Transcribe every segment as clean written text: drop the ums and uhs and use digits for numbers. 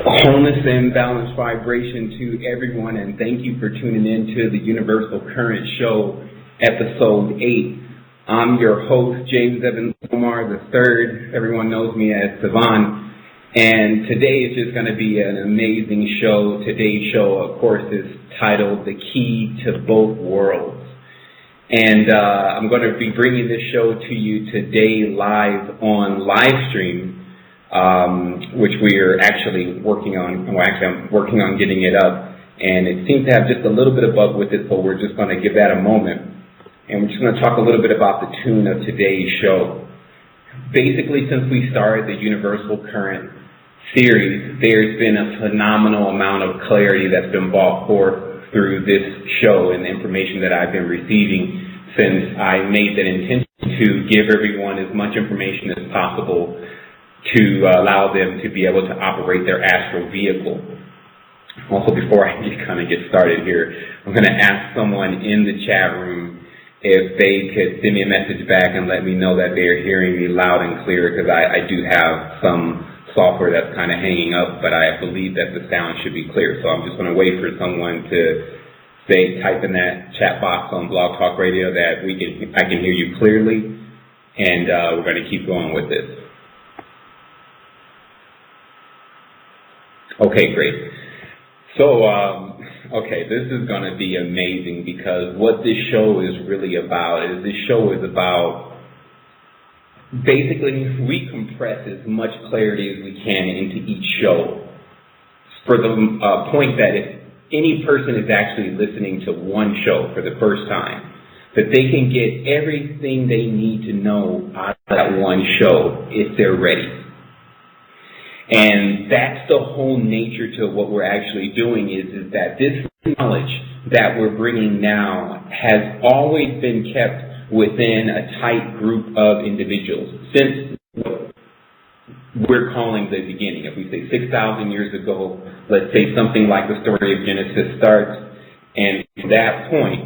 Wholeness and balanced vibration to everyone, and thank you for tuning in to the Universal Current Show, Episode 8. I'm your host, Sevan Bomar III. Everyone knows me as Sevan. And today is just going to be an amazing show. Today's show, of course, is titled The Key to Both Worlds. And I'm going to be bringing this show to you today live on live stream. Which we are actually working on. Well, actually, I'm working on getting it up, and it seems to have just a little bit of bug with it, so we're just going to give that a moment. And we're just going to talk a little bit about the tune of today's show. Basically, since we started the Universal Current series, there's been a phenomenal amount of clarity that's been brought forth through this show and the information that I've been receiving since I made that intention to give everyone as much information as possible to allow them to be able to operate their astral vehicle. Also, before I kind of get started here, I'm going to ask someone in the chat room if they could send me a message back and let me know that they're hearing me loud and clear, because I do have some software that's kind of hanging up, but I believe that the sound should be clear. So I'm just going to wait for someone to type in that chat box on Blog Talk Radio that I can hear you clearly, and we're going to keep going with this. Okay, great. So, this is going to be amazing, because what this show is really about is basically we compress as much clarity as we can into each show, for the point that if any person is actually listening to one show for the first time, that they can get everything they need to know out of that one show if they're ready. And that's the whole nature to what we're actually doing is that this knowledge that we're bringing now has always been kept within a tight group of individuals since what we're calling the beginning. If we say 6,000 years ago, let's say something like the story of Genesis starts, and at that point,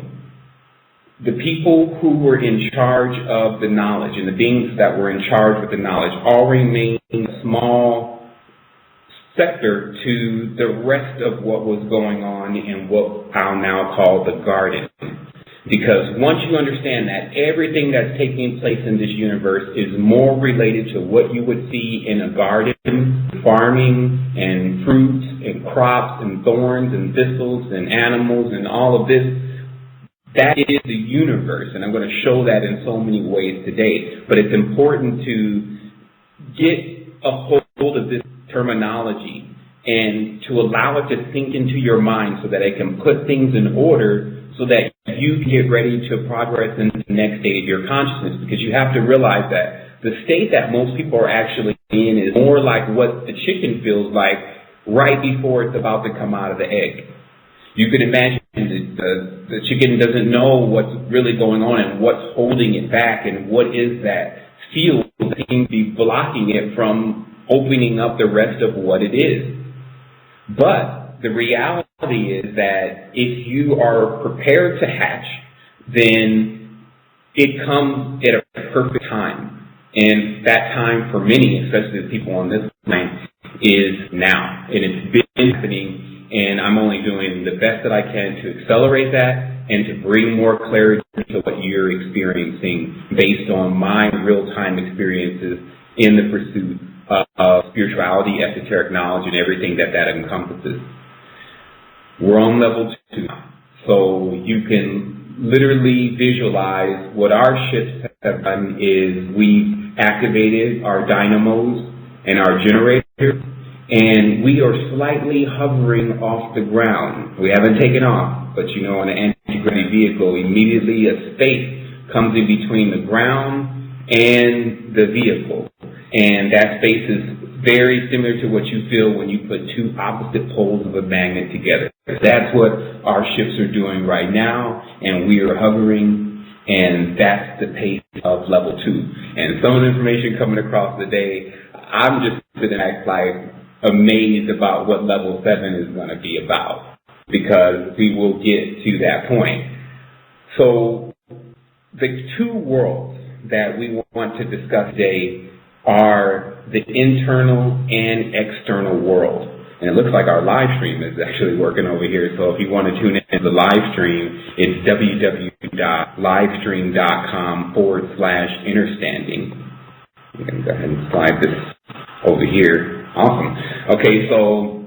the people who were in charge of the knowledge and the beings that were in charge with the knowledge all remained a small sector to the rest of what was going on in what I'll now call the garden. Because once you understand that everything that's taking place in this universe is more related to what you would see in a garden, farming and fruits and crops and thorns and thistles and animals and all of this, that is the universe. And I'm going to show that in so many ways today. But it's important to get a hold of this terminology and to allow it to sink into your mind so that it can put things in order so that you can get ready to progress into the next state of your consciousness. Because you have to realize that the state that most people are actually in is more like what the chicken feels like right before it's about to come out of the egg. You can imagine the chicken doesn't know what's really going on and what's holding it back and what is that field that seems to be blocking it from opening up the rest of what it is. But the reality is that if you are prepared to hatch, then it comes at a perfect time. And that time for many, especially the people on this line, is now. And it's been happening, and I'm only doing the best that I can to accelerate that and to bring more clarity to what you're experiencing based on my real-time experiences in the pursuit of spirituality, esoteric knowledge, and everything that encompasses. We're on level 2, so you can literally visualize what our ships have done is we've activated our dynamos and our generators, and we are slightly hovering off the ground. We haven't taken off, but in an anti-gravity vehicle, immediately a space comes in between the ground and the vehicle. And that space is very similar to what you feel when you put two opposite poles of a magnet together. That's what our ships are doing right now, and we are hovering, and that's the pace of level 2. And some of the information coming across today, I'm just sitting back like amazed about what level 7 is going to be about, because we will get to that point. So the two worlds that we want to discuss today are the internal and external world. And it looks like our live stream is actually working over here. So if you want to tune in to the live stream, it's www.livestream.com/innerstanding. I'm going to go ahead and slide this over here. Awesome. Okay, so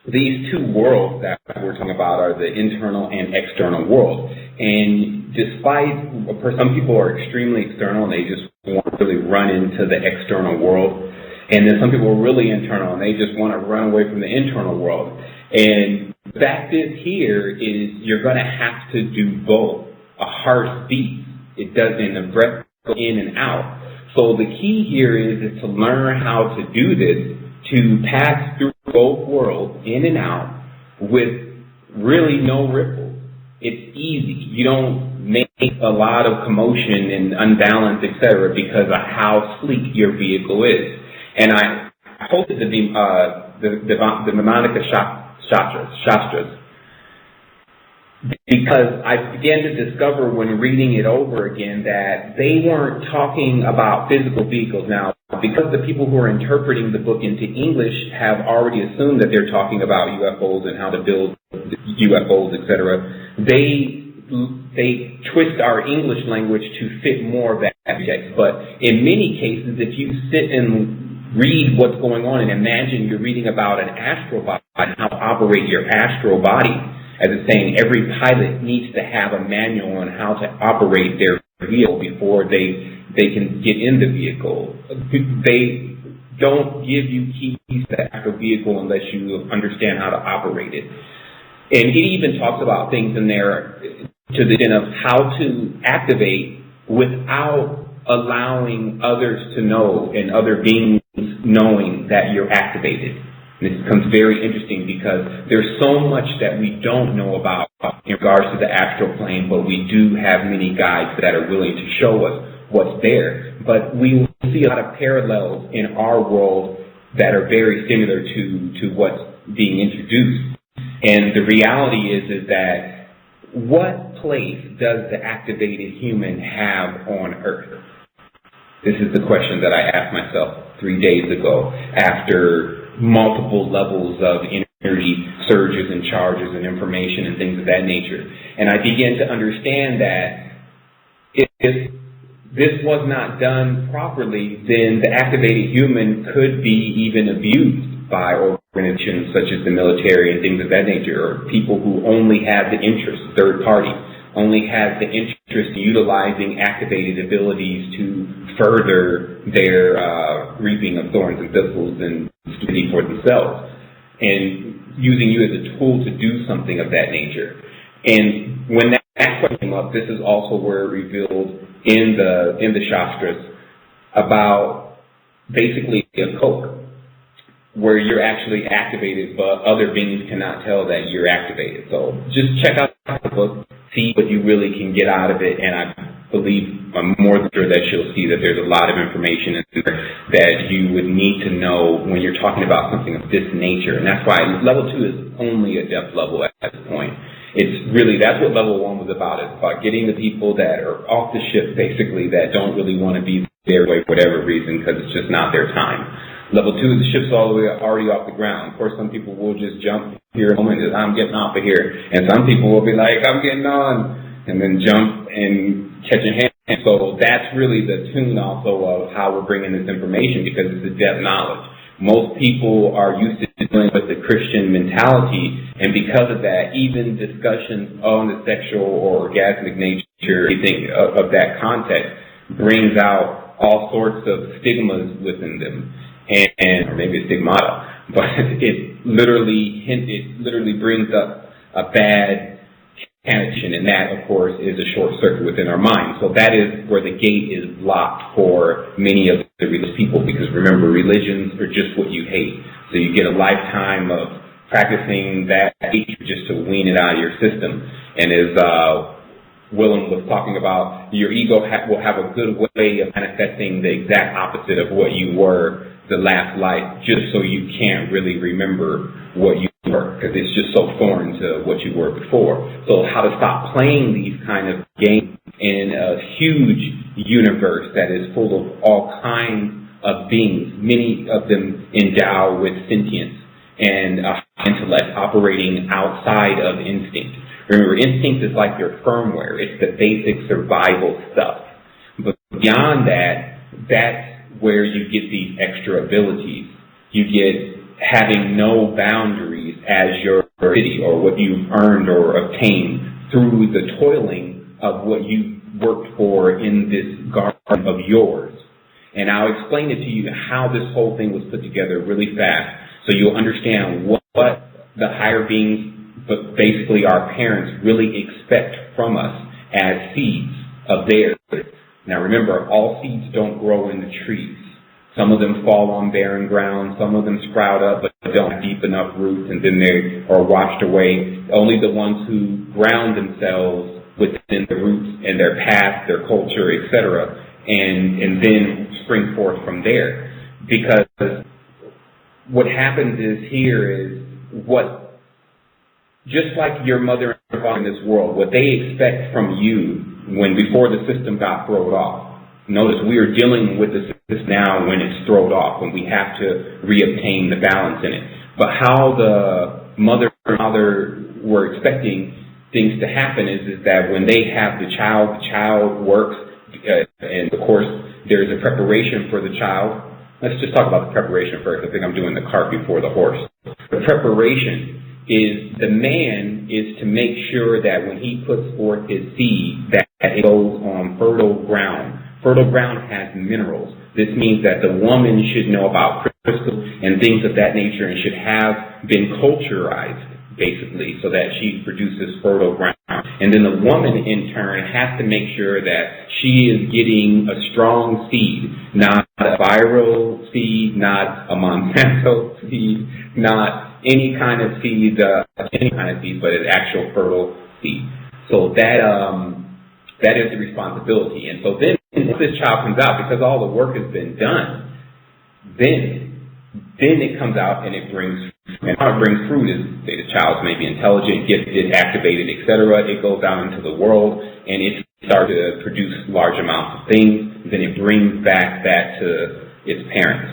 these two worlds that we're talking about are the internal and external world. And despite, some people are extremely external and they just want to really run into the external world. And then some people are really internal and they just want to run away from the internal world. And the fact is here is you're going to have to do both. A heart beats. It doesn't, the breath go in and out. So the key here is to learn how to do this, to pass through both worlds, in and out, with really no ripples. It's easy. You don't make a lot of commotion and unbalance, etc., because of how sleek your vehicle is. And I posted the Manika Shastras because I began to discover when reading it over again that they weren't talking about physical vehicles. Now, because the people who are interpreting the book into English have already assumed that they're talking about UFOs and how to build UFOs, etc., they twist our English language to fit more of that text. But in many cases, if you sit and read what's going on and imagine you're reading about an astral body and how to operate your astral body, as it's saying every pilot needs to have a manual on how to operate their vehicle before they can get in the vehicle. They don't give you keys to the actual vehicle unless you understand how to operate it. And it even talks about things in there to the end of how to activate without allowing others to know and other beings knowing that you're activated. This becomes very interesting because there's so much that we don't know about in regards to the astral plane, but we do have many guides that are willing to show us what's there. But we see a lot of parallels in our world that are very similar to what's being introduced. And the reality is that what place does the activated human have on Earth? This is the question that I asked myself 3 days ago after multiple levels of energy surges and charges and information and things of that nature. And I began to understand that if this was not done properly, then the activated human could be even abused by organizations such as the military and things of that nature, or people who only have the interest, third party, only have the interest in utilizing activated abilities to further their reaping of thorns and thistles and stupidity for themselves, and using you as a tool to do something of that nature. And when that question came up, this is also where it revealed in the Shastras about basically a code where you're actually activated, but other beings cannot tell that you're activated. So just check out the book, see what you really can get out of it, and I believe I'm more than sure that you'll see that there's a lot of information in there that you would need to know when you're talking about something of this nature. And that's why level 2 is only a depth level at this point. It's really, that's what level 1 was about. It's about getting the people that are off the ship, basically, that don't really want to be there for whatever reason because it's just not their time. Level 2, the ship's all the way already off the ground. Of course, some people will just jump here a moment and I'm getting off of here. And some people will be like, I'm getting on, and then jump and catch a hand. And so that's really the tune also of how we're bringing this information, because it's a depth knowledge. Most people are used to dealing with the Christian mentality, and because of that, even discussions on the sexual or orgasmic nature of that context brings out all sorts of stigmas within them, or maybe a stigmata, but it literally brings up a bad connection, and that, of course, is a short circuit within our mind. So that is where the gate is blocked for many of the religious people, because remember, religions are just what you hate. So you get a lifetime of practicing that hatred just to wean it out of your system. And as Willem was talking about, your ego will have a good way of manifesting the exact opposite of what you were the last life, just so you can't really remember what you were, because it's just so foreign to what you were before. So how to stop playing these kind of games in a huge universe that is full of all kinds of beings, many of them endowed with sentience, and a intellect operating outside of instinct. Remember, instinct is like your firmware. It's the basic survival stuff. But beyond that, that's where you get these extra abilities. You get having no boundaries as your ability or what you've earned or obtained through the toiling of what you worked for in this garden of yours. And I'll explain it to you how this whole thing was put together really fast so you'll understand what the higher beings, but basically our parents, really expect from us as seeds of theirs. Now remember, all seeds don't grow in the trees. Some of them fall on barren ground, some of them sprout up but don't have deep enough roots, and then they are washed away. Only the ones who ground themselves within the roots and their past, their culture, etc., and then spring forth from there. Because what happens is here is just like your mother and father in this world, what they expect from you before the system got thrown off. Notice we are dealing with this now when it's thrown off, when we have to reobtain the balance in it. But how the mother and father were expecting things to happen is that when they have the child works, and of course there's a preparation for the child. Let's just talk about the preparation first. I think I'm doing the cart before the horse. The preparation is the man is to make sure that when he puts forth his seed, that it goes on fertile ground. Fertile ground has minerals. This means that the woman should know about crystals and things of that nature and should have been culturized, basically, so that she produces fertile ground. And then the woman, in turn, has to make sure that she is getting a strong seed, not a viral seed, not a Monsanto seed, not any kind of seed, but an actual fertile seed. So that is the responsibility. And so then once this child comes out, because all the work has been done, then it comes out and it brings fruit. And how it brings fruit is the child may be intelligent, gifted, activated, etc. It goes out into the world and it starts to produce large amounts of things. Then it brings back that to its parents.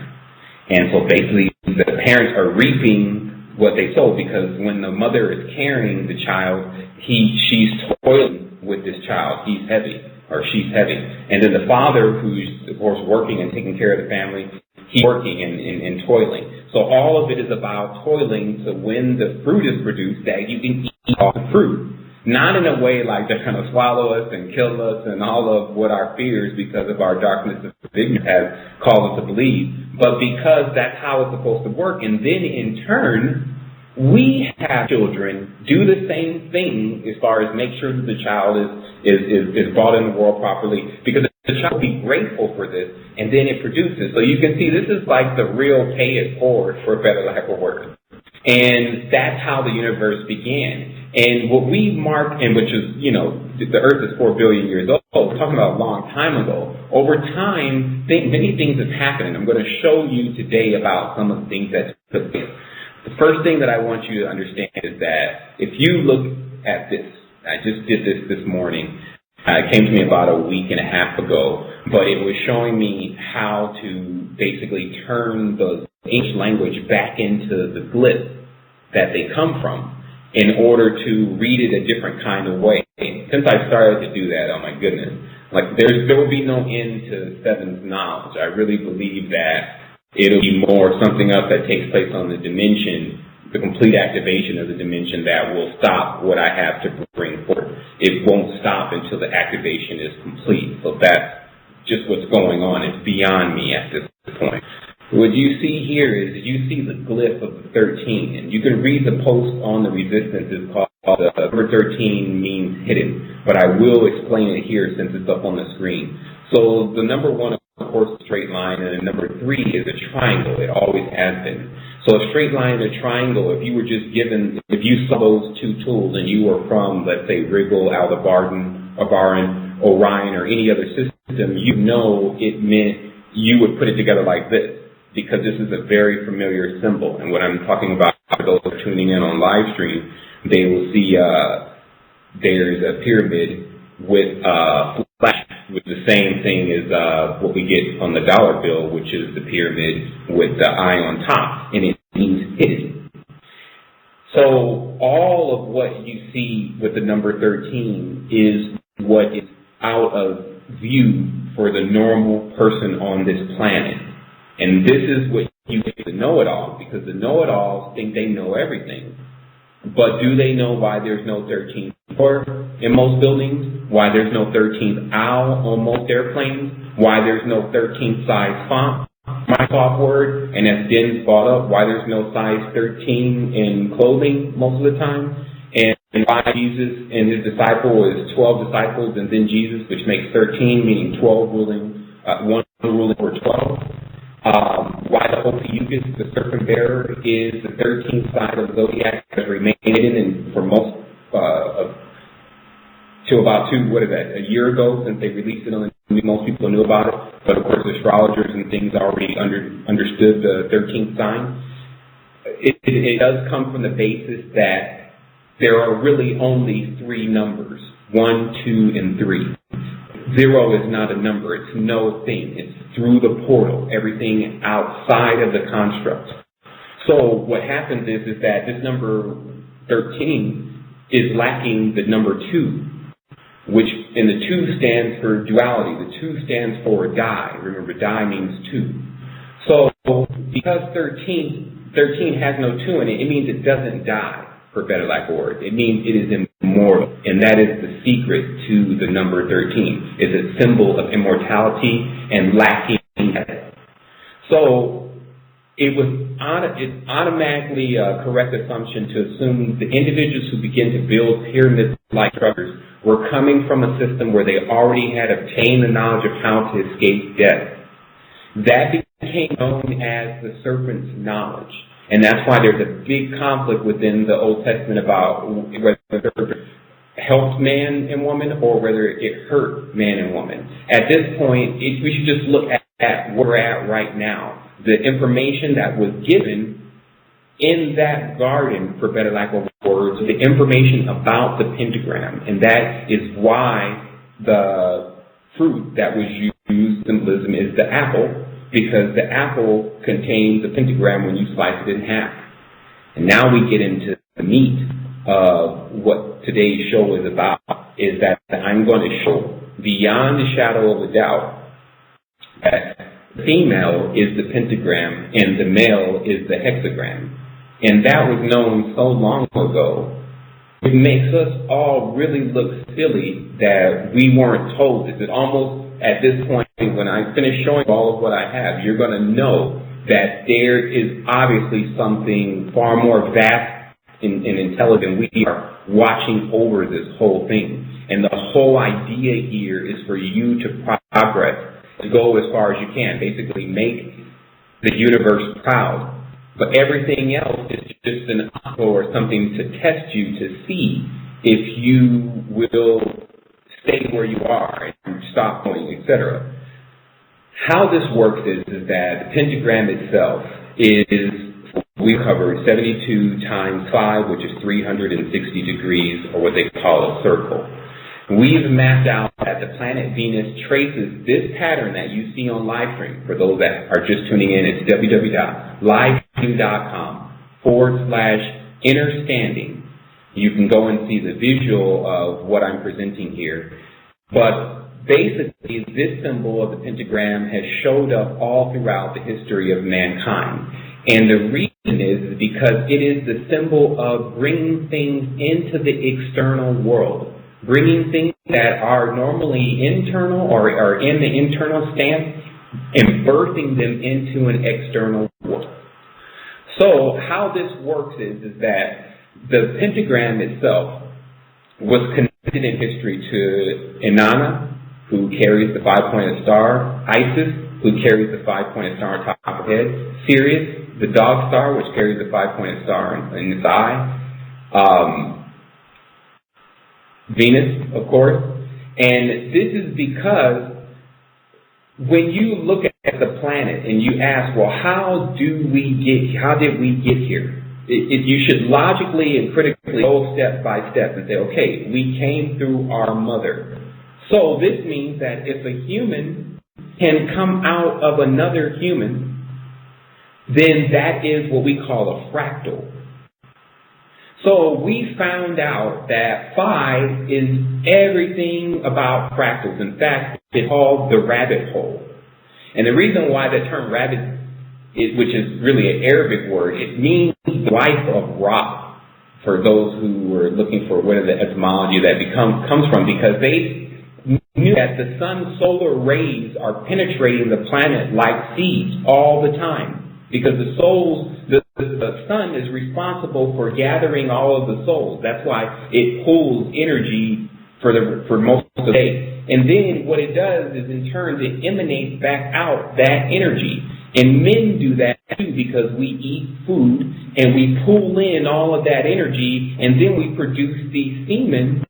And so basically the parents are reaping what they sowed, because when the mother is carrying the child, she's toiling with this child. He's heavy, or she's heavy. And then the father, who's of course working and taking care of the family, he's working and toiling. So all of it is about toiling to when the fruit is produced that you can eat all the fruit. Not in a way like they're going to swallow us and kill us and all of what our fears because of our darkness of ignorance have caused us to believe, but because that's how it's supposed to work. And then in turn, we have children do the same thing as far as make sure that the child is brought in the world properly, because the child will be grateful for this, and then it produces. So you can see this is like the real pay it forward, for a better lack of word. And that's how the universe began. And what we mark, and which is, the Earth is 4 billion years old, we're talking about a long time ago. Over time, many things have happened. I'm going to show you today about some of the things that took place. The first thing that I want you to understand is that if you look at this, I just did this morning. It came to me about a week and a half ago, but it was showing me how to basically turn the English language back into the glyph that they come from in order to read it a different kind of way. Since I started to do that, oh my goodness, there will be no end to Sevan's knowledge. I really believe that it'll be more something else that takes place on the dimension, the complete activation of the dimension that will stop what I have to bring forth. It won't stop until the activation is complete. So that's just what's going on. It's beyond me at this point. What you see here is you see the glyph of the 13. And you can read the post on the resistance. It's called the number 13 means hidden. But I will explain it here since it's up on the screen. So the number 1, of course, a straight line, and the number 3 is a triangle. It always has been. So a straight line and a triangle, if you saw those two tools and you were from, let's say, Riggle, Aldebaran, Orion, or any other system, you know it meant you would put it together like this, because this is a very familiar symbol. And what I'm talking about, for those who are tuning in on live stream, they will see there's a pyramid with flash, with the same thing as what we get on the dollar bill, which is the pyramid with the eye on top, and it means hidden. So all of what you see with the number 13 is what is out of view for the normal person on this planet. And this is what you get the know-it-all, because the know-it-alls think they know everything. But do they know why there's no 13th floor in most buildings? Why there's no 13th owl on most airplanes? Why there's no 13th size font, Microsoft Word? And as Den's brought up, why there's no size 13 in clothing most of the time? And why Jesus and his disciple is 12 disciples and then Jesus, which makes 13, meaning 12 ruling, one ruling for 12. Why the Ophiuchus, the serpent bearer, is the 13th side of the zodiac, has remained hidden, and for most, to about a year ago since they released it on the news, most people knew about it, but of course astrologers and things already understood the 13th sign. It does come from the basis that there are really only three numbers, 1, 2, and 3. 0 is not a number, it's no thing. It's through the portal, everything outside of the construct. So what happens is that this number 13 is lacking the number 2, which, and the 2 stands for duality. The 2 stands for die. Remember, die means 2. So because 13 has no 2 in it, it means it doesn't die, for better lack of words. It means it is immortal. And that is the secret to the number 13, is a symbol of immortality and lacking death. So it's automatically a correct assumption to assume the individuals who begin to build pyramid-like structures were coming from a system where they already had obtained the knowledge of how to escape death. That became known as the serpent's knowledge. And that's why there's a big conflict within the Old Testament about whether the serpent helped man and woman or whether it hurt man and woman. At this point, we should just look at where we're at right now. The information that was given in that garden, for better lack of words, the information about the pentagram. And that is why the fruit that was used, symbolism, is the apple, because the apple contains the pentagram when you slice it in half. And now we get into the meat of what today's show is about, is that I'm going to show beyond the shadow of a doubt that the female is the pentagram and the male is the hexagram. And that was known so long ago, it makes us all really look silly that we weren't told this. It almost, at this point, when I finish showing all of what I have, you're going to know that there is obviously something far more vast and intelligent. We are watching over this whole thing. And the whole idea here is for you to progress, to go as far as you can, basically make the universe proud. But everything else is just an obstacle or something to test you to see if you will stay where you are and stop going, etc. How this works is that the pentagram itself is, we covered 72 times 5, which is 360 degrees, or what they call a circle. We've mapped out that the planet Venus traces this pattern that you see on Livestream. For those that are just tuning in, it's www.livestream.com/innerstanding. You can go and see the visual of what I'm presenting here. But basically, this symbol of the pentagram has showed up all throughout the history of mankind. And the reason is because it is the symbol of bringing things into the external world, bringing things that are normally internal or are in the internal stance and birthing them into an external world. So how this works is that the pentagram itself was connected in history to Inanna, who carries the 5-pointed star, Isis, who carries the 5-pointed star on top of her head, Sirius, the dog star, which carries the 5-pointed star in its eye, Venus, of course. And this is because when you look at the planet and you ask, well, how did we get here? You should logically and critically go step by step and say, okay, we came through our mother. So this means that if a human can come out of another human, then that is what we call a fractal. So we found out that 5 is everything about fractals. In fact, it's called the rabbit hole. And the reason why the term rabbit, which is really an Arabic word, it means the life of rock, for those who were looking for where the etymology of that comes from, because they knew that the sun's solar rays are penetrating the planet like seeds all the time. Because the sun is responsible for gathering all of the souls. That's why it pulls energy for most of the day. And then what it does is, in turn, it emanates back out that energy. And men do that too, because we eat food and we pull in all of that energy, and then we produce these semen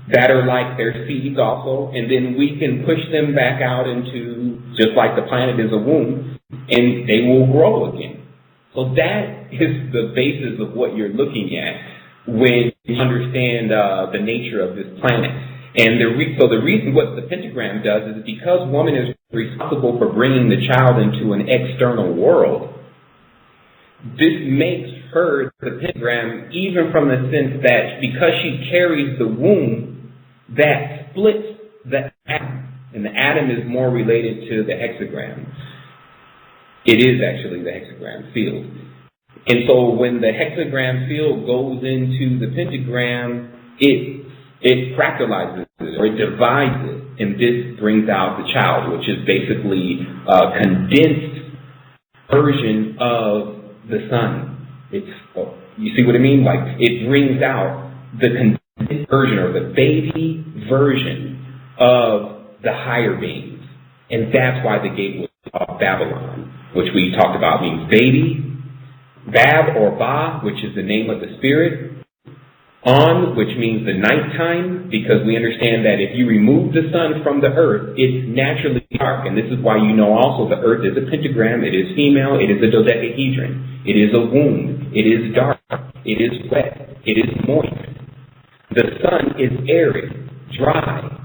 that are like their seeds also, and then we can push them back out into, just like the planet is a womb, and they will grow again. So that is the basis of what you're looking at when you understand the nature of this planet. And so the reason what the pentagram does is, because woman is responsible for bringing the child into an external world, this makes her the pentagram, even from the sense that because she carries the womb, that splits the atom. And the atom is more related to the hexagram. It is actually the hexagram field. And so when the hexagram field goes into the pentagram, it fractalizes it, or it divides it, and this brings out the child, which is basically a condensed version of the sun. You see what I mean? Like, it brings out the condensed version, or the baby version of the higher beings. And that's why the gate was called Babylon, which we talked about means baby, Bab or Ba, which is the name of the spirit, On, which means the nighttime, because we understand that if you remove the sun from the earth, it's naturally dark. And this is why you know also the earth is a pentagram, it is female, it is a dodecahedron, it is a womb, it is dark, it is wet, it is moist. The sun is arid, dry.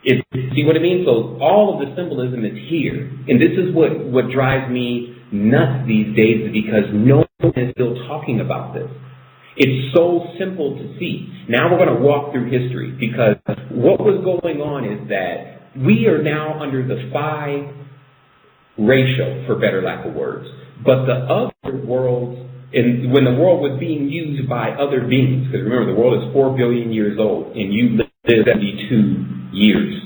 See what I mean? So all of the symbolism is here. And this is what drives me nuts these days, because no one is still talking about this. It's so simple to see. Now we're going to walk through history, because what was going on is that we are now under the 5 ratio, for better lack of words. But the other worlds, and when the world was being used by other beings, because remember, the world is 4 billion years old, and you live 72 years.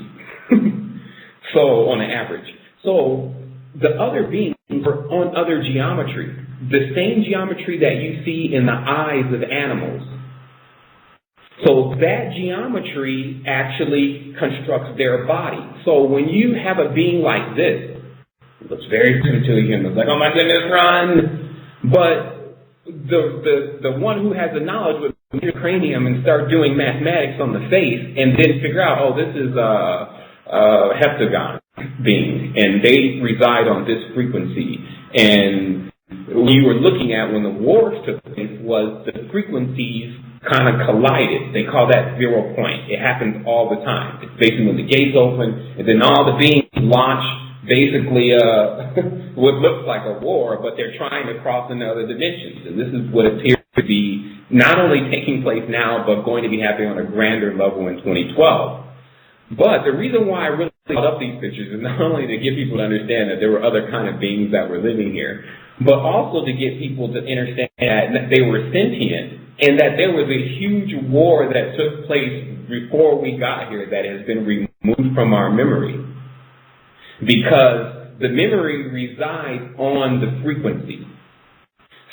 So, on an average. So, the other beings are on other geometry. The same geometry that you see in the eyes of animals. So, that geometry actually constructs their body. So, when you have a being like this, it looks very different to a human. It's like, oh my goodness, run! But the one who has the knowledge would move your cranium and start doing mathematics on the face, and then figure out, oh, this is heptagon being, and they reside on this frequency. And what you were looking at when the wars took place was the frequencies kind of collided. They call that 0 point. It happens all the time. It's basically when the gates open, and then all the beings launch basically what looks like a war, but they're trying to cross into other dimensions. And this is what appears to be not only taking place now, but going to be happening on a grander level in 2012. But the reason why I really brought up these pictures is not only to get people to understand that there were other kind of beings that were living here, but also to get people to understand that they were sentient, and that there was a huge war that took place before we got here that has been removed from our memory. Because the memory resides on the frequency.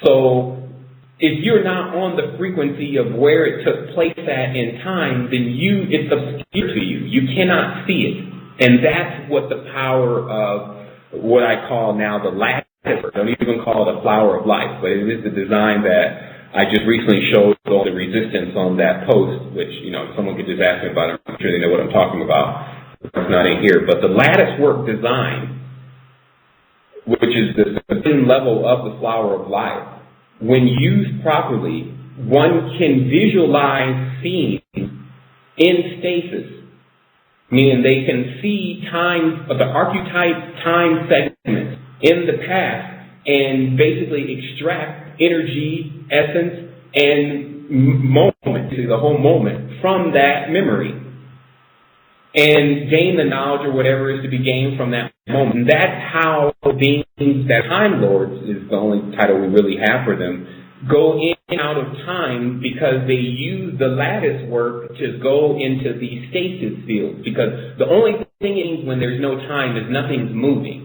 So if you're not on the frequency of where it took place at in time, then it's obscure to you. You cannot see it. And that's what the power of what I call now the lattice. Don't even call it a flower of life, but it is the design that I just recently showed all the resistance on that post, which, someone could just ask me about it. I'm sure they know what I'm talking about. It's not in here. But the lattice work design, which is the thin level of the flower of life, when used properly, one can visualize scenes in stasis, meaning they can see the archetype time segments in the past and basically extract energy, essence, and moment, the whole moment, from that memory, and gain the knowledge or whatever is to be gained from that moment. And that's how beings that Time Lords is the only title we really have for them, go in and out of time, because they use the lattice work to go into these stasis fields. Because the only thing when there's no time is nothing's moving.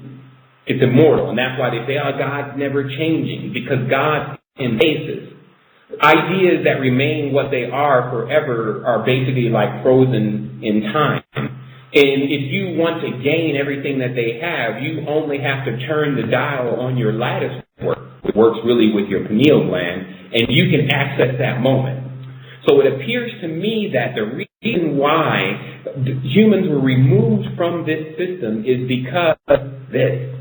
It's immortal, and that's why they say, oh, God's never changing, because God's in stasis. Ideas that remain what they are forever are basically like frozen in time. And if you want to gain everything that they have, you only have to turn the dial on your lattice work, which works really with your pineal gland, and you can access that moment. So it appears to me that the reason why humans were removed from this system is because of this.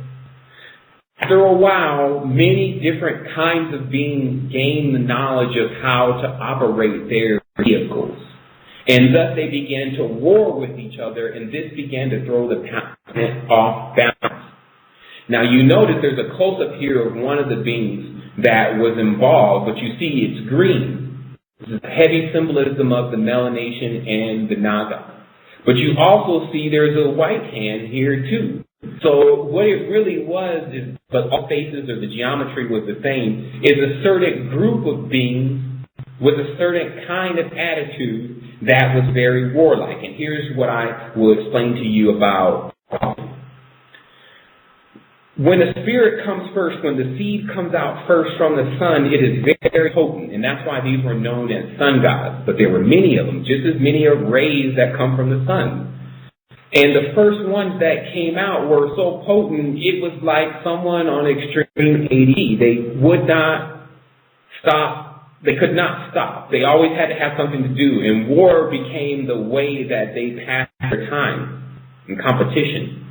After a while, many different kinds of beings gain the knowledge of how to operate their vehicles. And thus they began to war with each other, and this began to throw the planet off balance. Now you notice there's a close-up here of one of the beings that was involved, but you see it's green. This is a heavy symbolism of the melanation and the Naga. But you also see there's a white hand here too. So what it really was is, but all faces or the geometry was the same, is a certain group of beings with a certain kind of attitude that was very warlike. And here's what I will explain to you about. When the spirit comes first, when the seed comes out first from the sun, it is very potent. And that's why these were known as sun gods. But there were many of them, just as many of rays that come from the sun. And the first ones that came out were so potent, it was like someone on extreme AD. They would not stop. They could not stop. They always had to have something to do. And war became the way that they passed their time in competition.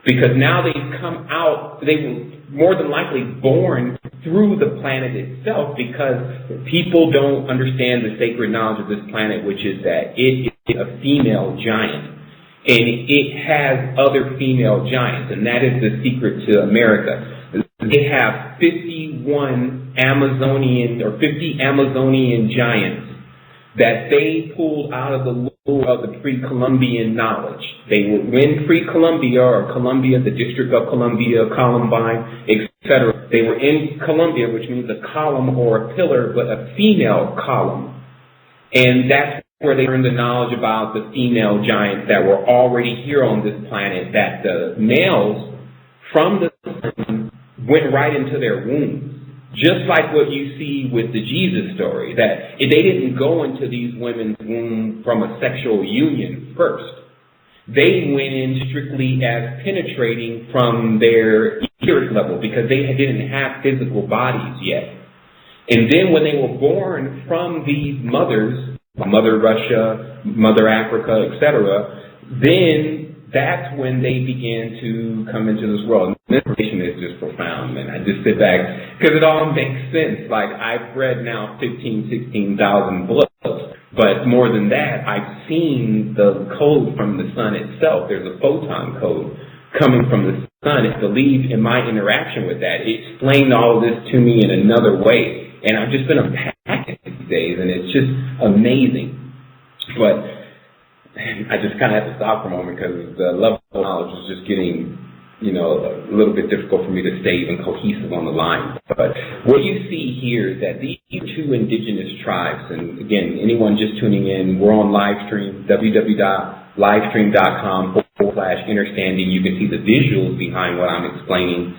Because now they've come out, they were more than likely born through the planet itself, because people don't understand the sacred knowledge of this planet, which is that it is a female giant. And it has other female giants, and that is the secret to America. They have 50 Amazonian giants that they pulled out of the lore of the pre-Columbian knowledge. They were in pre-Columbia, or Columbia, the District of Columbia, Columbine, etc. They were in Columbia, which means a column or a pillar, but a female column. And that's where they learned the knowledge about the female giants that were already here on this planet, that the males from the sun went right into their wombs. Just like what you see with the Jesus story, that they didn't go into these women's womb from a sexual union first. They went in strictly as penetrating from their etheric level, because they didn't have physical bodies yet. And then when they were born from these mothers, Mother Russia, Mother Africa, etc., then that's when they began to come into this world. And this information is just profound, man. I just sit back, because it all makes sense. Like, I've read now 16,000 books, but more than that, I've seen the code from the sun itself. There's a photon code coming from the sun. I believe in my interaction with that, it explained all of this to me in another way. And I've just been unpacking these days, and it's just amazing. But I just kind of have to stop for a moment, because the level of knowledge is just getting, a little bit difficult for me to stay even cohesive on the line. But what you see here is that these two indigenous tribes, and again, anyone just tuning in, we're on live stream, www.livestream.com/understanding. You can see the visuals behind what I'm explaining.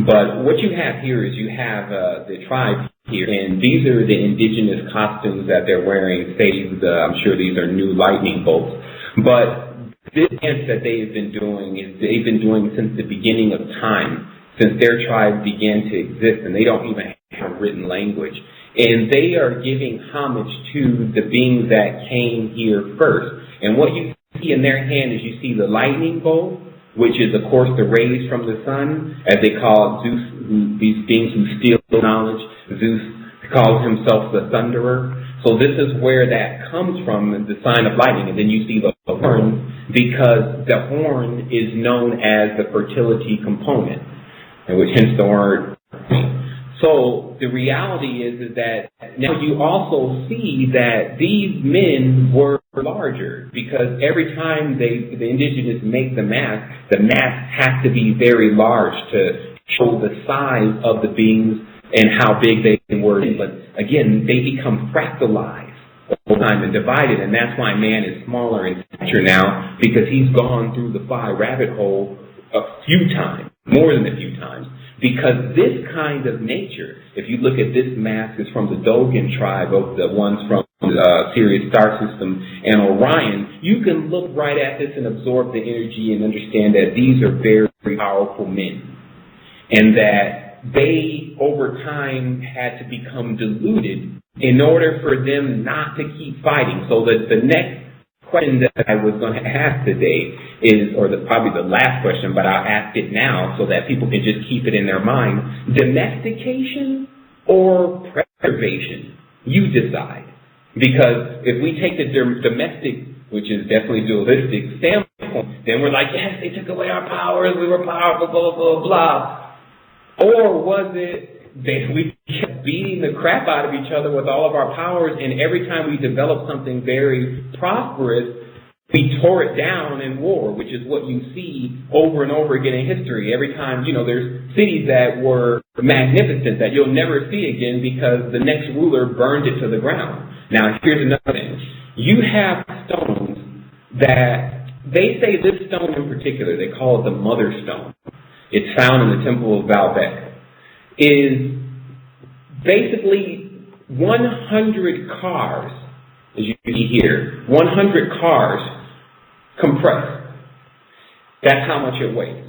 But what you have here is you have the tribe here, and these are the indigenous costumes that they're wearing. I'm sure these are new lightning bolts. But this dance that they've been doing since the beginning of time, since their tribe began to exist, and they don't even have a written language. And they are giving homage to the beings that came here first. And what you see in their hand is you see the lightning bolt, which is, of course, the rays from the sun, as they call Zeus, these beings who steal knowledge. Zeus calls himself the thunderer. So this is where that comes from, the sign of lightning. And then you see the horn, because the horn is known as the fertility component, and which hence the word. So the reality is that now you also see that these men were larger, because every time the indigenous make the mask has to be very large to show the size of the beings and how big they were. But again, they become fractalized over time and divided, and that's why man is smaller in stature now, because he's gone through the fire rabbit hole a few times, more than a few times. Because this kind of nature, if you look at this mask, is from the Dogon tribe, of the ones from the Sirius star system and Orion, you can look right at this and absorb the energy and understand that these are very, very powerful men. And that they, over time, had to become diluted in order for them not to keep fighting. So the next question that I was going to ask today is, or probably the last question, but I'll ask it now so that people can just keep it in their mind. Domestication or preservation? You decide. Because if we take the domestic, which is definitely dualistic standpoint, then we're like, yes, they took away our powers, we were powerful, blah, blah, blah. Or was it that we kept beating the crap out of each other with all of our powers, and every time we developed something very prosperous, we tore it down in war, which is what you see over and over again in history. Every time, there's cities that were magnificent that you'll never see again because the next ruler burned it to the ground. Now, here's another thing. You have stones that, they say this stone in particular, they call it the mother stone. It's found in the Temple of Baalbek. Is basically 100 cars, as you see here, 100 cars compressed. That's how much it weighs.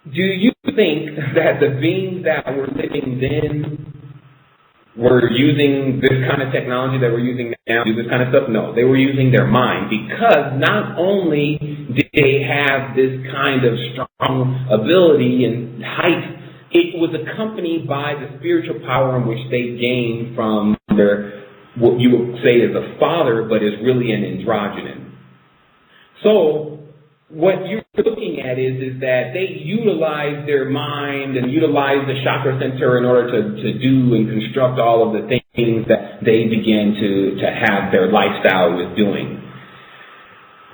Do you think that the beings that were living then were using this kind of technology that we're using now to do this kind of stuff? No, they were using their mind, because not only did they have this kind of strong ability and height, it was accompanied by the spiritual power in which they gained from their, what you would say is a father, but is really an androgynon. So what you're looking at is that they utilize their mind and utilize the chakra center in order to do and construct all of the things that they began to have their lifestyle with doing.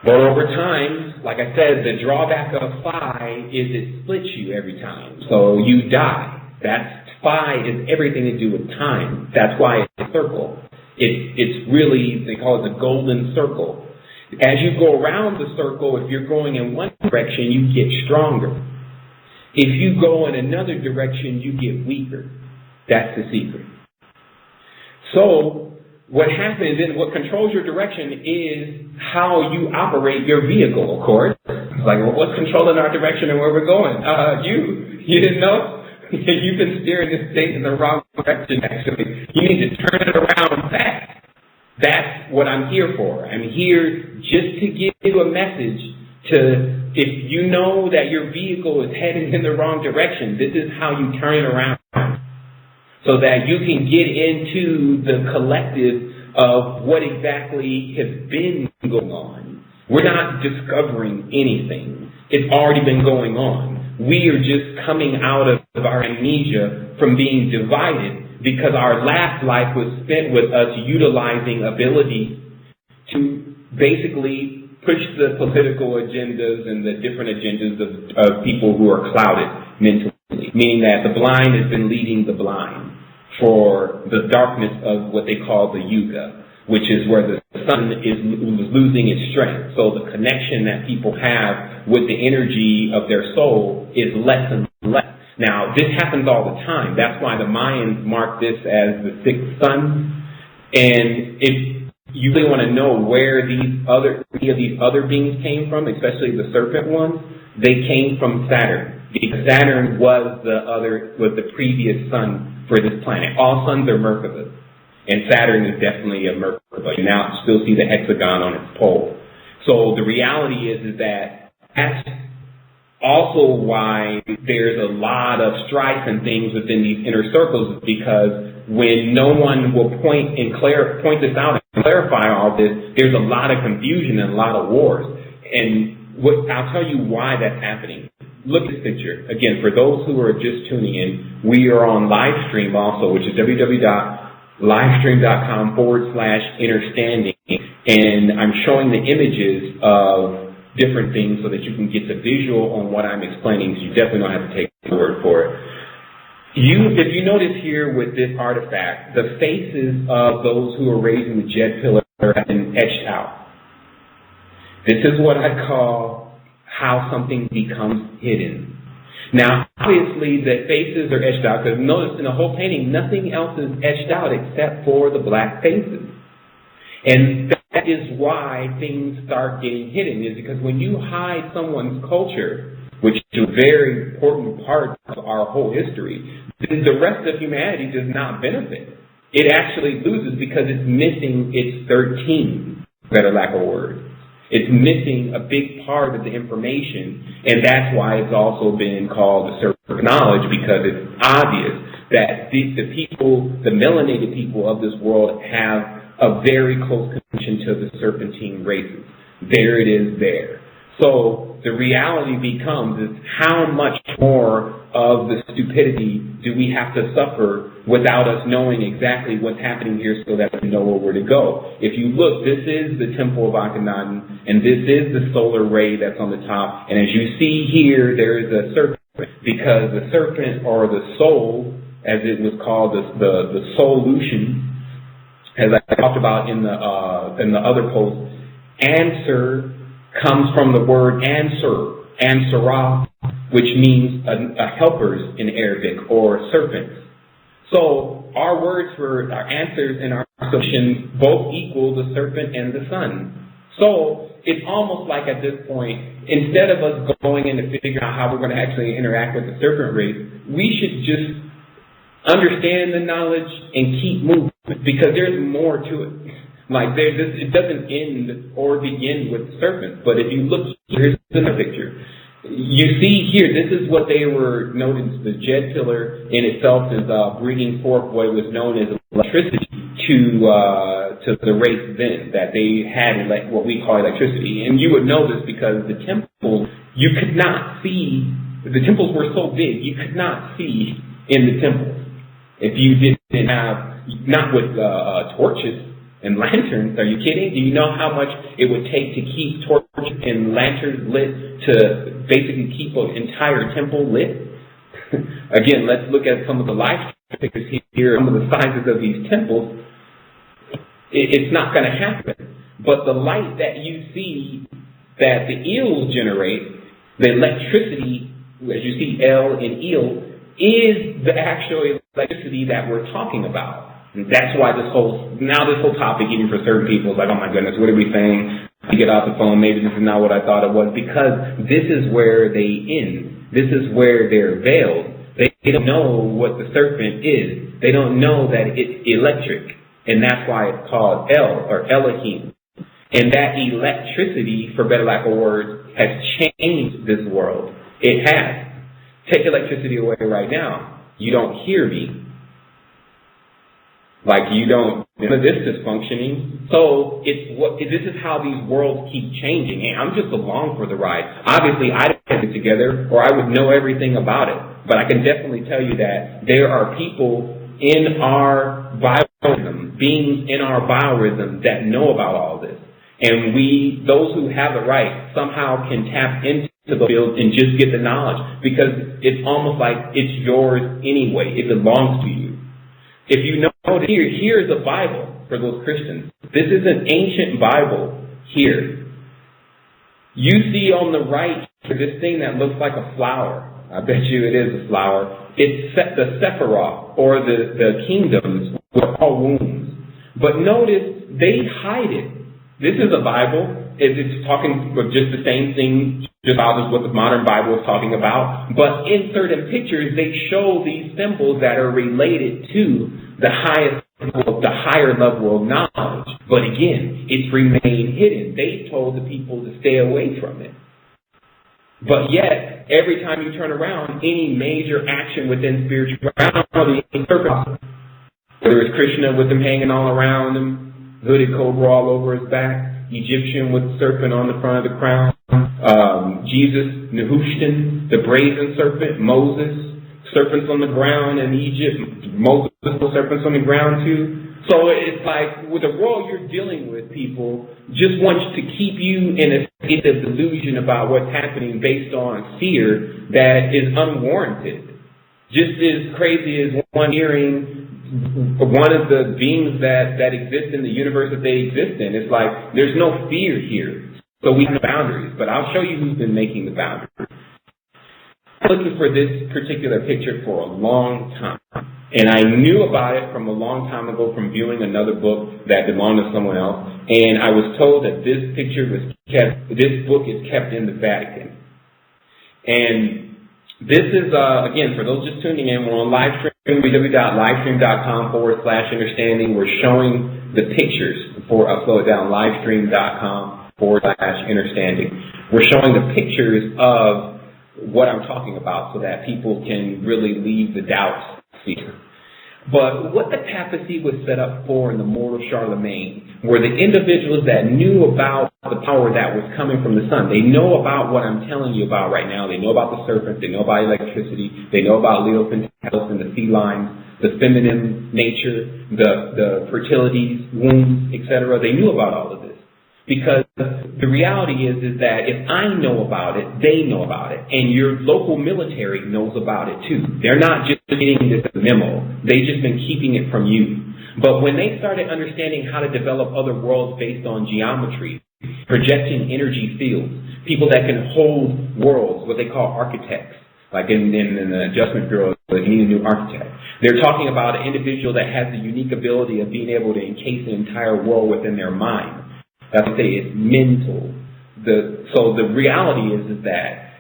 But over time, like I said, the drawback of phi is it splits you every time. So you die. Phi is everything to do with time. That's why it's a circle. It's really, they call it the golden circle. As you go around the circle, if you're going in one direction, you get stronger. If you go in another direction, you get weaker. That's the secret. So what happens and what controls your direction is how you operate your vehicle, of course. It's like, well, what's controlling our direction and where we're going? You didn't know? You've been steering this thing in the wrong direction, actually. You need to turn it around fast. That's what I'm here for. I'm here just to give you a message to, if you know that your vehicle is heading in the wrong direction, this is how you turn it around, so that you can get into the collective of what exactly has been going on. We're not discovering anything. It's already been going on. We are just coming out of our amnesia from being divided, because our last life was spent with us utilizing ability to basically push the political agendas and the different agendas of people who are clouded mentally, meaning that the blind has been leading the blind for the darkness of what they call the yuga, which is where the sun is losing its strength. So the connection that people have with the energy of their soul is less and less. Now, this happens all the time. That's why the Mayans mark this as the sixth sun. And if you really want to know where any of these other beings came from, especially the serpent ones, they came from Saturn. Because Saturn was the previous sun for this planet. All suns are Merkaba, and Saturn is definitely a Merkaba. You now still see the hexagon on its pole. So the reality is that that's also why there's a lot of strife and things within these inner circles, because when no one will point this out and clarify all this, there's a lot of confusion and a lot of wars. And I'll tell you why that's happening. look at this picture. Again, for those who are just tuning in, we are on live stream also, which is www.livestream.com/innerstanding. And I'm showing the images of different things so that you can get the visual on what I'm explaining, so you definitely don't have to take the word for it. If you notice here with this artifact, the faces of those who are raising the jet pillar have been etched out. This is what I call how something becomes hidden. Now, obviously, the faces are etched out, because notice in the whole painting, nothing else is etched out except for the black faces. And that is why things start getting hidden, is because when you hide someone's culture, which is a very important part of our whole history, then the rest of humanity does not benefit. It actually loses because it's missing its 13, better lack of word. It's missing a big part of the information, and that's why it's also been called the serpent of knowledge, because it's obvious that the people, the melanated people of this world, have a very close connection to the serpentine races. There it is there. So the reality becomes is how much more of the stupidity do we have to suffer without us knowing exactly what's happening here so that we know where to go. If you look, this is the Temple of Akhenaten, and this is the solar ray that's on the top. And as you see here, there is a serpent, because the serpent, or the soul, as it was called, the solution, as I talked about in the other post, answer comes from the word answer, ansara, which means a helpers in Arabic, or serpents. So our words for our answers and our solutions both equal the serpent and the sun. So it's almost like at this point, instead of us going in to figure out how we're going to actually interact with the serpent race, we should just understand the knowledge and keep moving, because there's more to it. Like it doesn't end or begin with serpents. But if you look, here's another picture. You see here, this is what they were noting. The jet pillar in itself is bringing forth what was known as electricity to the race then, that they had what we call electricity. And you would know this because the temples, you could not see. The temples were so big, you could not see in the temples if you didn't have, not with torches and lanterns. Are you kidding? Do you know how much it would take to keep torches and lanterns lit to basically keep an entire temple lit? Again, let's look at some of the live pictures here, some of the sizes of these temples. It's not going to happen. But the light that you see that the eels generate, the electricity, as you see L and eel, is the actual electricity that we're talking about. And that's why this whole topic, even for certain people, is like, oh my goodness, what are we saying? I get off the phone, maybe this is not what I thought it was, because this is where they end. This is where they're veiled. They don't know what the serpent is. They don't know that it's electric. And that's why it's called El, or Elohim. And that electricity, for better lack of words, has changed this world. It has. Take electricity away right now. You don't hear me. Like this is functioning. So this is how these worlds keep changing. And I'm just along for the ride. Obviously, I didn't put it together, or I would know everything about it. But I can definitely tell you that there are people in our biorhythm, beings in our biorhythm, that know about all this. And those who have the right, somehow can tap into the field and just get the knowledge, because it's almost like it's yours anyway. It belongs to you. If you know, here's a Bible for those Christians. This is an ancient Bible here. You see on the right this thing that looks like a flower. I bet you it is a flower. It's the Sephiroth, or the kingdoms, were all wombs. But notice they hide it. This is a Bible. It's talking just the same thing, just about what the modern Bible is talking about. But in certain pictures, they show these symbols that are related to the higher level of knowledge. But again, it's remained hidden. They told the people to stay away from it. But yet, every time you turn around, any major action within spirituality, whether it's Krishna with him hanging all around him, hooded cobra all over his back, Egyptian with serpent on the front of the crown, Jesus, Nehushtan, the brazen serpent, Moses, serpents on the ground in Egypt, Moses, serpents on the ground too. So it's like with the world you're dealing with, people just want to keep you in a state of delusion about what's happening based on fear that is unwarranted. Just as crazy as one hearing one of the beings that exist in the universe that they exist in. It's like there's no fear here. So we have boundaries. But I'll show you who's been making the boundaries. I'm looking for this particular picture for a long time. And I knew about it from a long time ago from viewing another book that belonged to someone else. And I was told that this book is kept in the Vatican. And this is, again, for those just tuning in, we're on live stream, www.livestream.com/understanding. We're showing the pictures I'll slow it down, livestream.com/understanding. We're showing the pictures of what I'm talking about so that people can really leave the doubts here. But what the papacy was set up for in the mortal Charlemagne were the individuals that knew about the power that was coming from the sun. They know about what I'm telling you about right now. They know about the serpent. They know about electricity. They know about Leo Pentelis and the felines, the feminine nature, the fertilities, wombs, etc. They knew about all of this. Because the reality is that if I know about it, they know about it. And your local military knows about it too. They're not just getting this memo. They've just been keeping it from you. But when they started understanding how to develop other worlds based on geometry, projecting energy fields, people that can hold worlds, what they call architects, like in the Adjustment Bureau, you need a new architect. They're talking about an individual that has the unique ability of being able to encase an entire world within their mind. That's what I say, it's mental. So the reality is that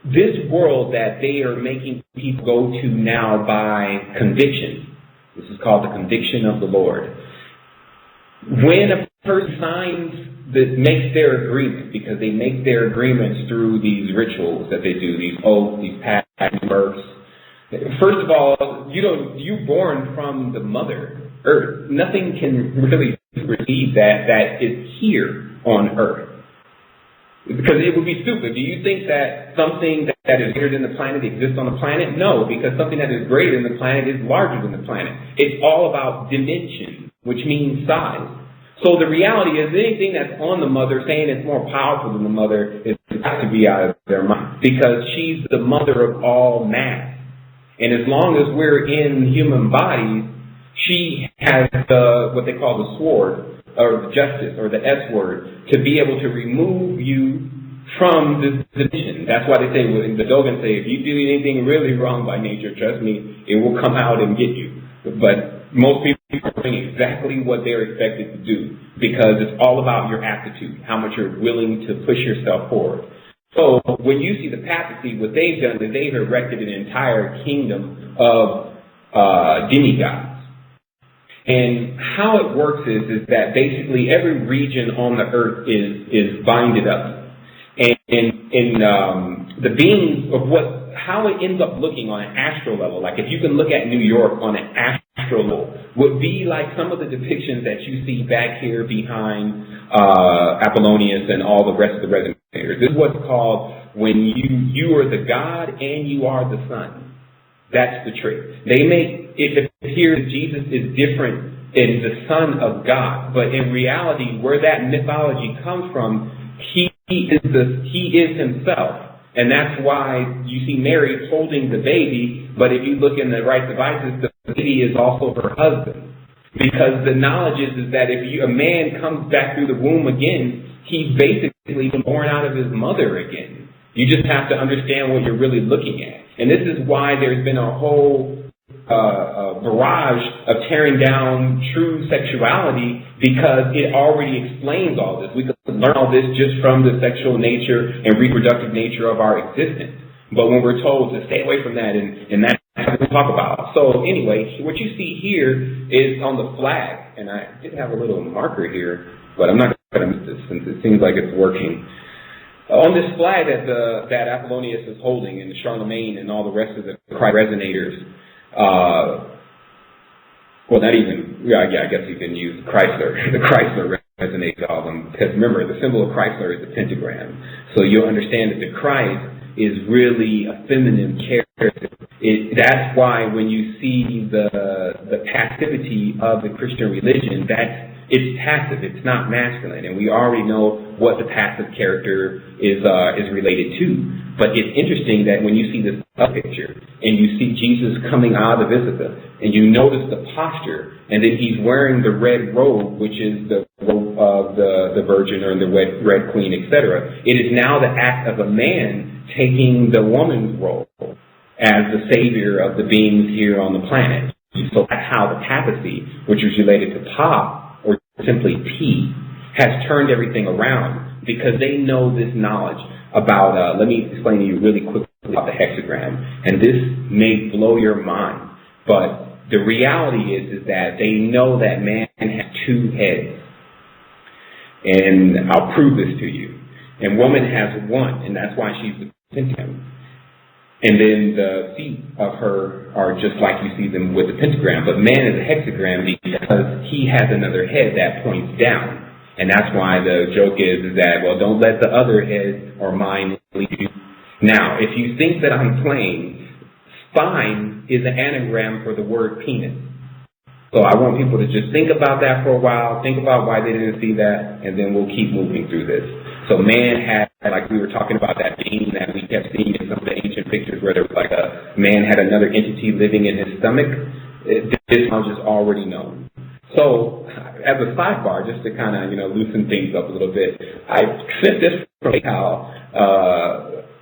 this world that they are making people go to now by conviction, this is called the conviction of the Lord. When a person makes their agreement, because they make their agreements through these rituals that they do, these oaths, these pacts, births. First of all, you're born from the mother earth. Nothing can really supersede that is here on earth. Because it would be stupid. Do you think that something that is greater than the planet exists on the planet? No, because something that is greater than the planet is larger than the planet. It's all about dimension, which means size. So the reality is anything that's on the mother saying it's more powerful than the mother is got to be out of their mind. Because she's the mother of all mass. And as long as we're in human bodies, she has what they call the sword, or the justice, or the S word, to be able to remove you from this dimension. That's why they say, the Dogons say, if you do anything really wrong by nature, trust me, it will come out and get you. But most people are doing exactly what they're expected to do, because it's all about your aptitude, how much you're willing to push yourself forward. So when you see the papacy, what they've done is they've erected an entire kingdom of demigods. And how it works is that basically every region on the earth is binded up. And the beings of how it ends up looking on an astral level, like if you can look at New York on an astral level, would be like some of the depictions that you see back here behind Apollonius and all the rest of the resonators. This is what's called when you are the God and you are the Son. That's the trick. They make it appear that Jesus is different in the Son of God, but in reality, where that mythology comes from, he is himself. And that's why you see Mary holding the baby, but if you look in the right devices, the baby is also her husband. Because the knowledge is that if a man comes back through the womb again, he's basically born out of his mother again. You just have to understand what you're really looking at. And this is why there's been a whole barrage of tearing down true sexuality, because it already explains all this. We could learn all this just from the sexual nature and reproductive nature of our existence. But when we're told to stay away from that, and that's what we talk about. So anyway, what you see here is on the flag, and I did have a little marker here, but I'm not going to miss this since it seems like it's working. On this flag that Apollonius is holding, and the Charlemagne and all the rest of the resonators, well, not even, I guess you can use the Chrysler resonator. they call them, because remember, the symbol of Chrysler is the pentagram. So you'll understand that the Christ is really a feminine character. That's why when you see the passivity of the Christian religion, it's passive. It's not masculine, and we already know what the passive character is related to. But it's interesting that when you see this picture and you see Jesus coming out of the visitor, and you notice the posture, and then he's wearing the red robe, which is the robe of the virgin or the red queen, etc. It is now the act of a man taking the woman's role as the savior of the beings here on the planet. So that's how the papacy, which is related to Pa, or simply P, has turned everything around, because they know this knowledge about, let me explain to you really quickly about the hexagram, and this may blow your mind, but the reality is that they know that man has two heads, and I'll prove this to you, and woman has one, and that's why she's the pentagram. And then the feet of her are just like you see them with the pentagram. But man is a hexagram because he has another head that points down. And that's why the joke is that, well, don't let the other head or mine lead you. Now, if you think that I'm playing, spine is an anagram for the word penis. So I want people to just think about that for a while, think about why they didn't see that, and then we'll keep moving through this. So man had, like we were talking about that being that we kept seeing in some of the ancient pictures where there was like a man had another entity living in his stomach. This knowledge is already known. So as a sidebar, just to kind of, loosen things up a little bit, I sent this from PayPal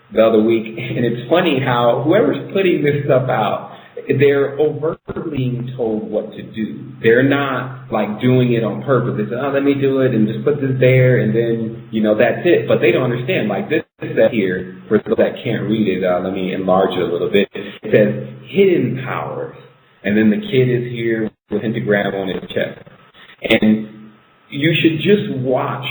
the other week, and it's funny how whoever's putting this stuff out, they're overtly being told what to do. They're not like doing it on purpose. They say, oh, let me do it and just put this there and then, that's it. But they don't understand. Like this says here, for those that can't read it, let me enlarge it a little bit. It says hidden powers. And then the kid is here with a pentagram on his chest. And you should just watch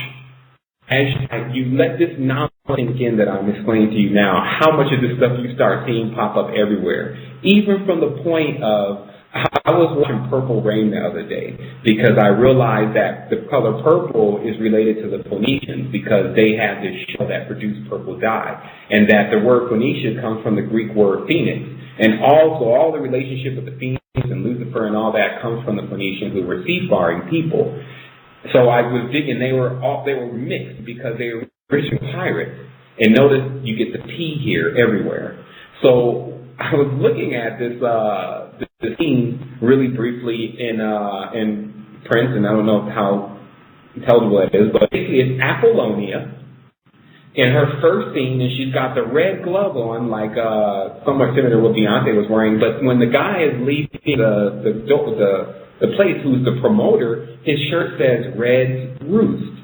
as you let this knowledge sink in that I'm explaining to you now, how much of this stuff you start seeing pop up everywhere. Even from the point of, I was watching Purple Rain the other day because I realized that the color purple is related to the Phoenicians because they have this shell that produced purple dye, and that the word Phoenicia comes from the Greek word phoenix. And also all the relationship with the Phoenix and Lucifer and all that comes from the Phoenicians, who were seafaring people. So I was digging, they were mixed because they were original pirates. And notice you get the P here everywhere. So I was looking at this scene really briefly in Prince, and I don't know how intelligible it is, but basically it's Apollonia in her first scene, and she's got the red glove on, like somewhat similar to what Beyonce was wearing. But when the guy is leaving the place, who's the promoter, his shirt says Red Roost,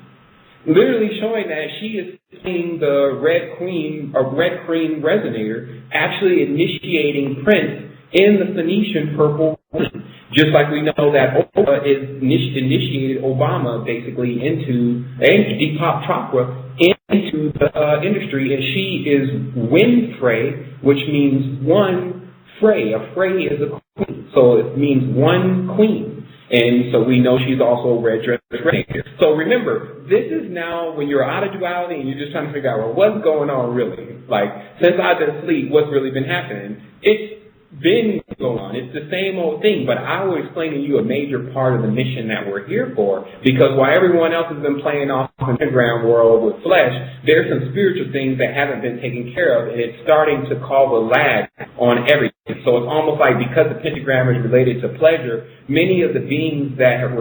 literally showing that she is seeing the Red Queen, or Red Queen resonator, actually initiating Prince in the Phoenician purple queen. Just like we know that Obama initiated Obama basically into Deepak Chopra into the industry, and she is Wind Frey, which means one Frey. A Frey is a queen, so it means one queen. And so we know she's also a red dress resonator. So remember, this is now when you're out of duality and you're just trying to figure out, well, what's going on really? Like, since I've been asleep, what's really been happening? It's been going on. It's the same old thing, but I will explain to you a major part of the mission that we're here for, because while everyone else has been playing off in the underground world with flesh, there's some spiritual things that haven't been taken care of, and it's starting to cause a lag on everything. So it's almost like because the pentagram is related to pleasure, many of the beings that are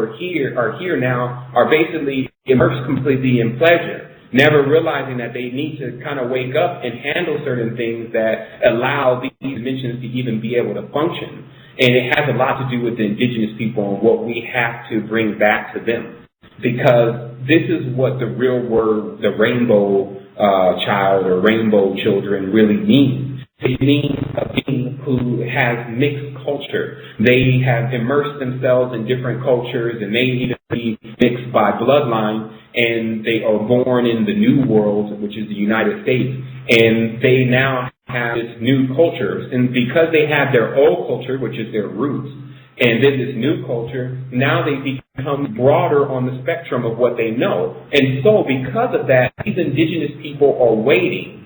here now are basically immersed completely in pleasure, never realizing that they need to kind of wake up and handle certain things that allow these dimensions to even be able to function. And it has a lot to do with the indigenous people and what we have to bring back to them. Because this is what the real word, the rainbow child or rainbow children really means. It means a being who has mixed culture. They have immersed themselves in different cultures, and they even be mixed by bloodline, and they are born in the new world, which is the United States, and they now have this new culture. And because they have their old culture, which is their roots, And then this new culture, now they become broader on the spectrum of what they know. And so because of that, these indigenous people are waiting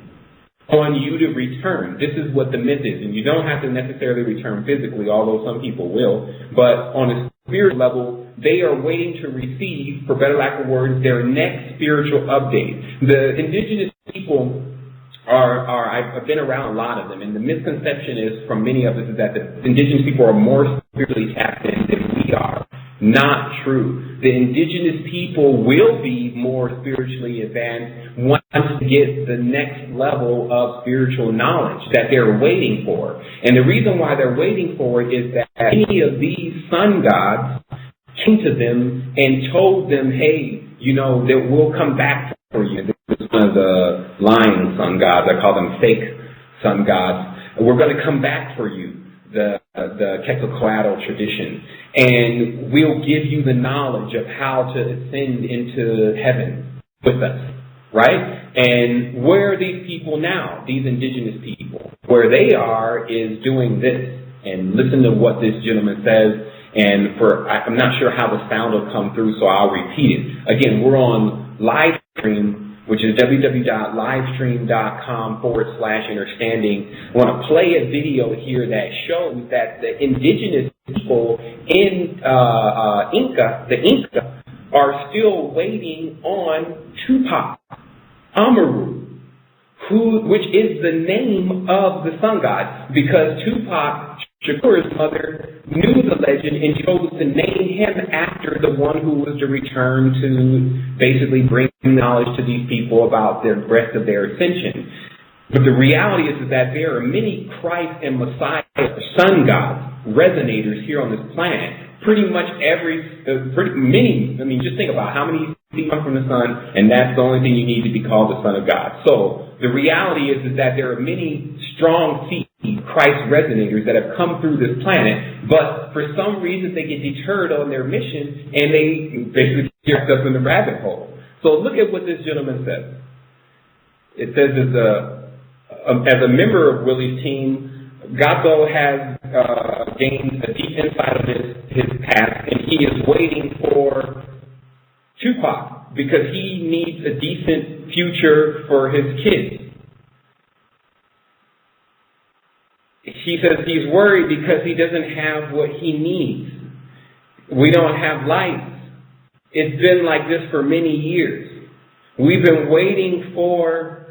on you to return. This is what the myth is. And you don't have to necessarily return physically, although some people will. But on a spiritual level, they are waiting to receive, for better lack of words, their next spiritual update. The indigenous people I've been around a lot of them, and the misconception is, from many of us, is that the indigenous people are more spiritually tapped in than we are. Not true. The indigenous people will be more spiritually advanced once they get the next level of spiritual knowledge that they're waiting for. And the reason why they're waiting for it is that any of these sun gods came to them and told them, hey, that we'll come back for you. This is one of the lying sun gods. I call them fake sun gods. We're going to come back for you, the Quetzalcoatl tradition. And we'll give you the knowledge of how to ascend into heaven with us, right? And where are these people now, these indigenous people? Where they are is doing this. And listen to what this gentleman says. And I'm not sure how the sound will come through, so I'll repeat it. Again, we're on live stream, which is www.livestream.com/understanding. I want to play a video here that shows that the indigenous people in the Inca, are still waiting on Tupac Amaru, which is the name of the sun god, because Tupac Shakur's mother knew the legend and chose to name him after the one who was to return to basically bring knowledge to these people about the rest of their ascension. But the reality is that there are many Christ and Messiah sun gods, resonators here on this planet. Pretty much many. I mean, just think about how many come from the sun, and that's the only thing you need to be called the Son of God. So the reality is that there are many strong Christ resonators that have come through this planet, but for some reason they get deterred on their mission and they basically get up in the rabbit hole. So look at what this gentleman says. It says, as a member of Willie's team, Gato has gained a deep insight of his past, and he is waiting for Tupac because he needs a decent future for his kids. He says he's worried because he doesn't have what he needs. We don't have lights. It's been like this for many years. We've been waiting for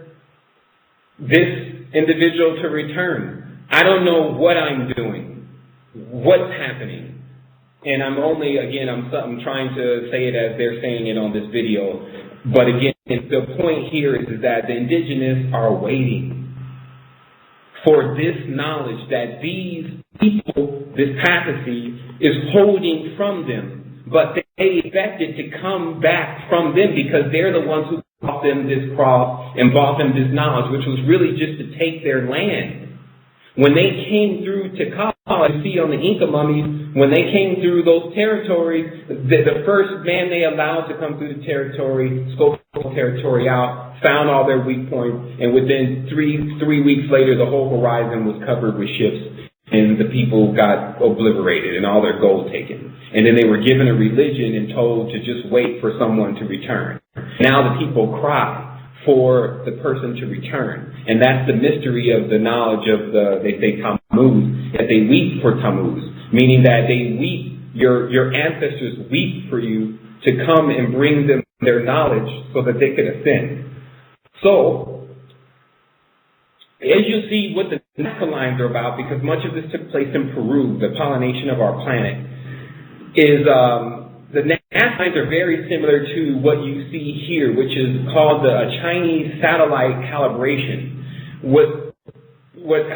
this individual to return. I don't know what I'm doing, what's happening. And I'm trying to say it as they're saying it on this video. But again, the point here is that the indigenous are waiting for this knowledge that these people, this papacy, is holding from them. But they expect it to come back from them because they're the ones who brought them this cross and brought them this knowledge, which was really just to take their land. When they came through Tikal, you see on the Inca mummies, when they came through those territories, the first man they allowed to come through the territory, scoped the territory out, found all their weak points, and within three weeks later, the whole horizon was covered with ships, and the people got obliterated and all their gold taken. And then they were given a religion and told to just wait for someone to return. Now the people cry for the person to return. And that's the mystery of the knowledge of they say Tammuz, that they weep for Tammuz, meaning that they weep, your ancestors weep for you to come and bring them their knowledge so that they could ascend. So, as you see what the Nazca lines are about, because much of this took place in Peru, the pollination of our planet, is the Nazca lines are very similar to what you see here, which is called the Chinese satellite calibration.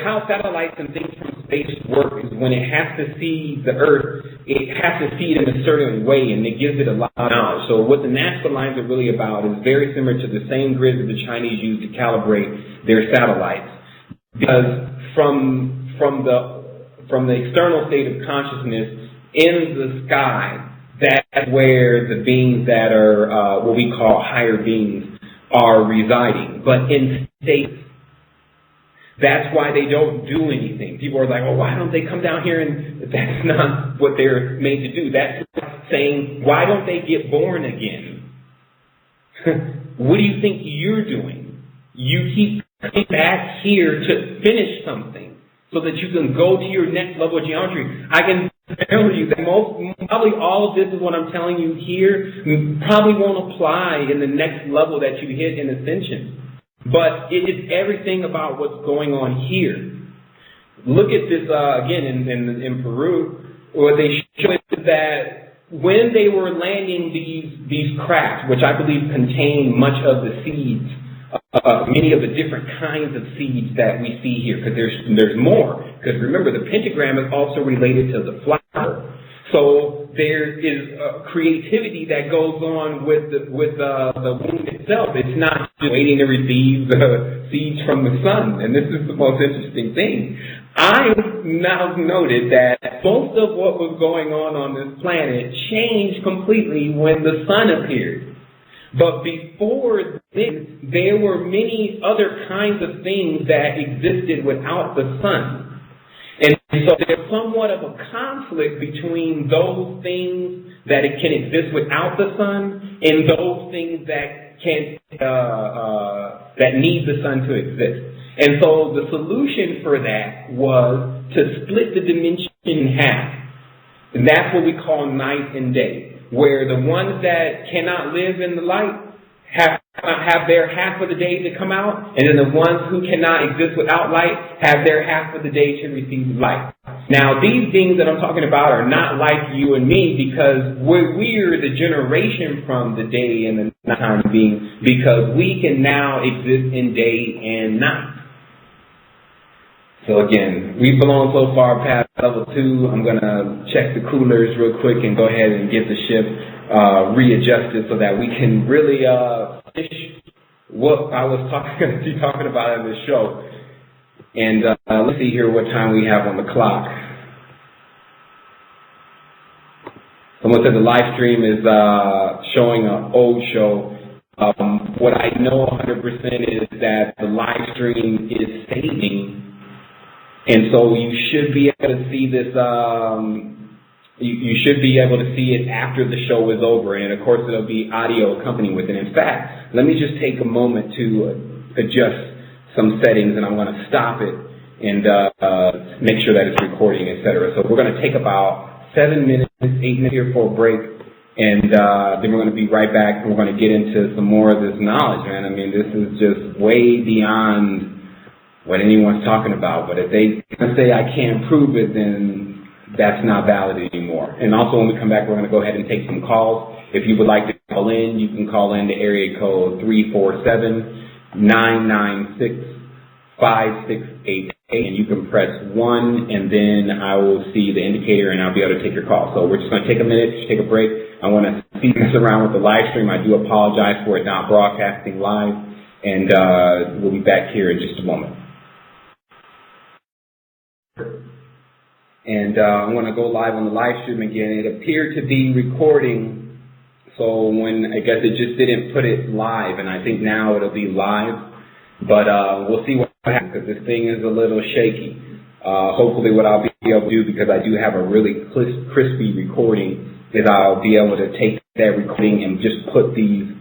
How satellites and things from space work is when it has to see the Earth, it has to see it in a certain way, and it gives it a lot of knowledge. So what the Nazca lines are really about is very similar to the same grid that the Chinese use to calibrate their satellites. Because from the external state of consciousness in the sky, that's where the beings that are what we call higher beings are residing. But in states That's why they don't do anything. People are like, oh, why don't they come down here? And that's not what they're made to do. That's like saying, why don't they get born again? What do you think you're doing? You keep coming back here to finish something so that you can go to your next level of geometry. I can tell you that probably all of this is what I'm telling you here probably won't apply in the next level that you hit in Ascension. But it is everything about what's going on here. Look at this again in Peru. What they show is that when they were landing these crafts, which I believe contain much of the seeds, many of the different kinds of seeds that we see here, because there's more. Because remember, the pentagram is also related to the flower. So there is creativity that goes on with the womb itself. It's not just waiting to receive the seeds from the sun. And this is the most interesting thing. I now noted that most of what was going on this planet changed completely when the sun appeared. But before this, there were many other kinds of things that existed without the sun. And so there's somewhat of a conflict between those things that it can exist without the sun and those things that can that need the sun to exist. And so the solution for that was to split the dimension in half. And that's what we call night and day, where the ones that cannot live in the light have their half of the day to come out, and then the ones who cannot exist without light have their half of the day to receive light. Now, these things that I'm talking about are not like you and me, because we're the generation from the day and the nighttime being, because we can now exist in day and night. So again, we've blown so far past level 2. I'm going to check the coolers real quick and go ahead and get the ship readjusted so that we can really finish what I was talking about in the show. And let's see here what time we have on the clock. Someone said the live stream is showing an old show. What I know 100% is that the live stream is saving. And so you should be able to see this, you should be able to see it after the show is over. And of course, it'll be audio accompanying with it. In fact, let me just take a moment to adjust some settings, and I'm going to stop it and make sure that it's recording, etc. So we're going to take about 7 minutes, 8 minutes here for a break. And then we're going to be right back, and we're going to get into some more of this knowledge, man. I mean, this is just way beyond what anyone's talking about. But if they say I can't prove it, then that's not valid anymore. And also, when we come back, we're going to go ahead and take some calls. If you would like to call in, you can call in to area code 347-996-5688, and you can press 1, and then I will see the indicator, and I'll be able to take your call. So we're just going to take a minute, just take a break. I want to see this around with the live stream. I do apologize for it not broadcasting live, and we'll be back here in just a moment. And I'm going to go live on the live stream again. It appeared to be recording, so I guess it just didn't put it live, and I think now it'll be live. But we'll see what happens, because this thing is a little shaky. Hopefully what I'll be able to do, because I do have a really crispy recording, is I'll be able to take that recording and just put these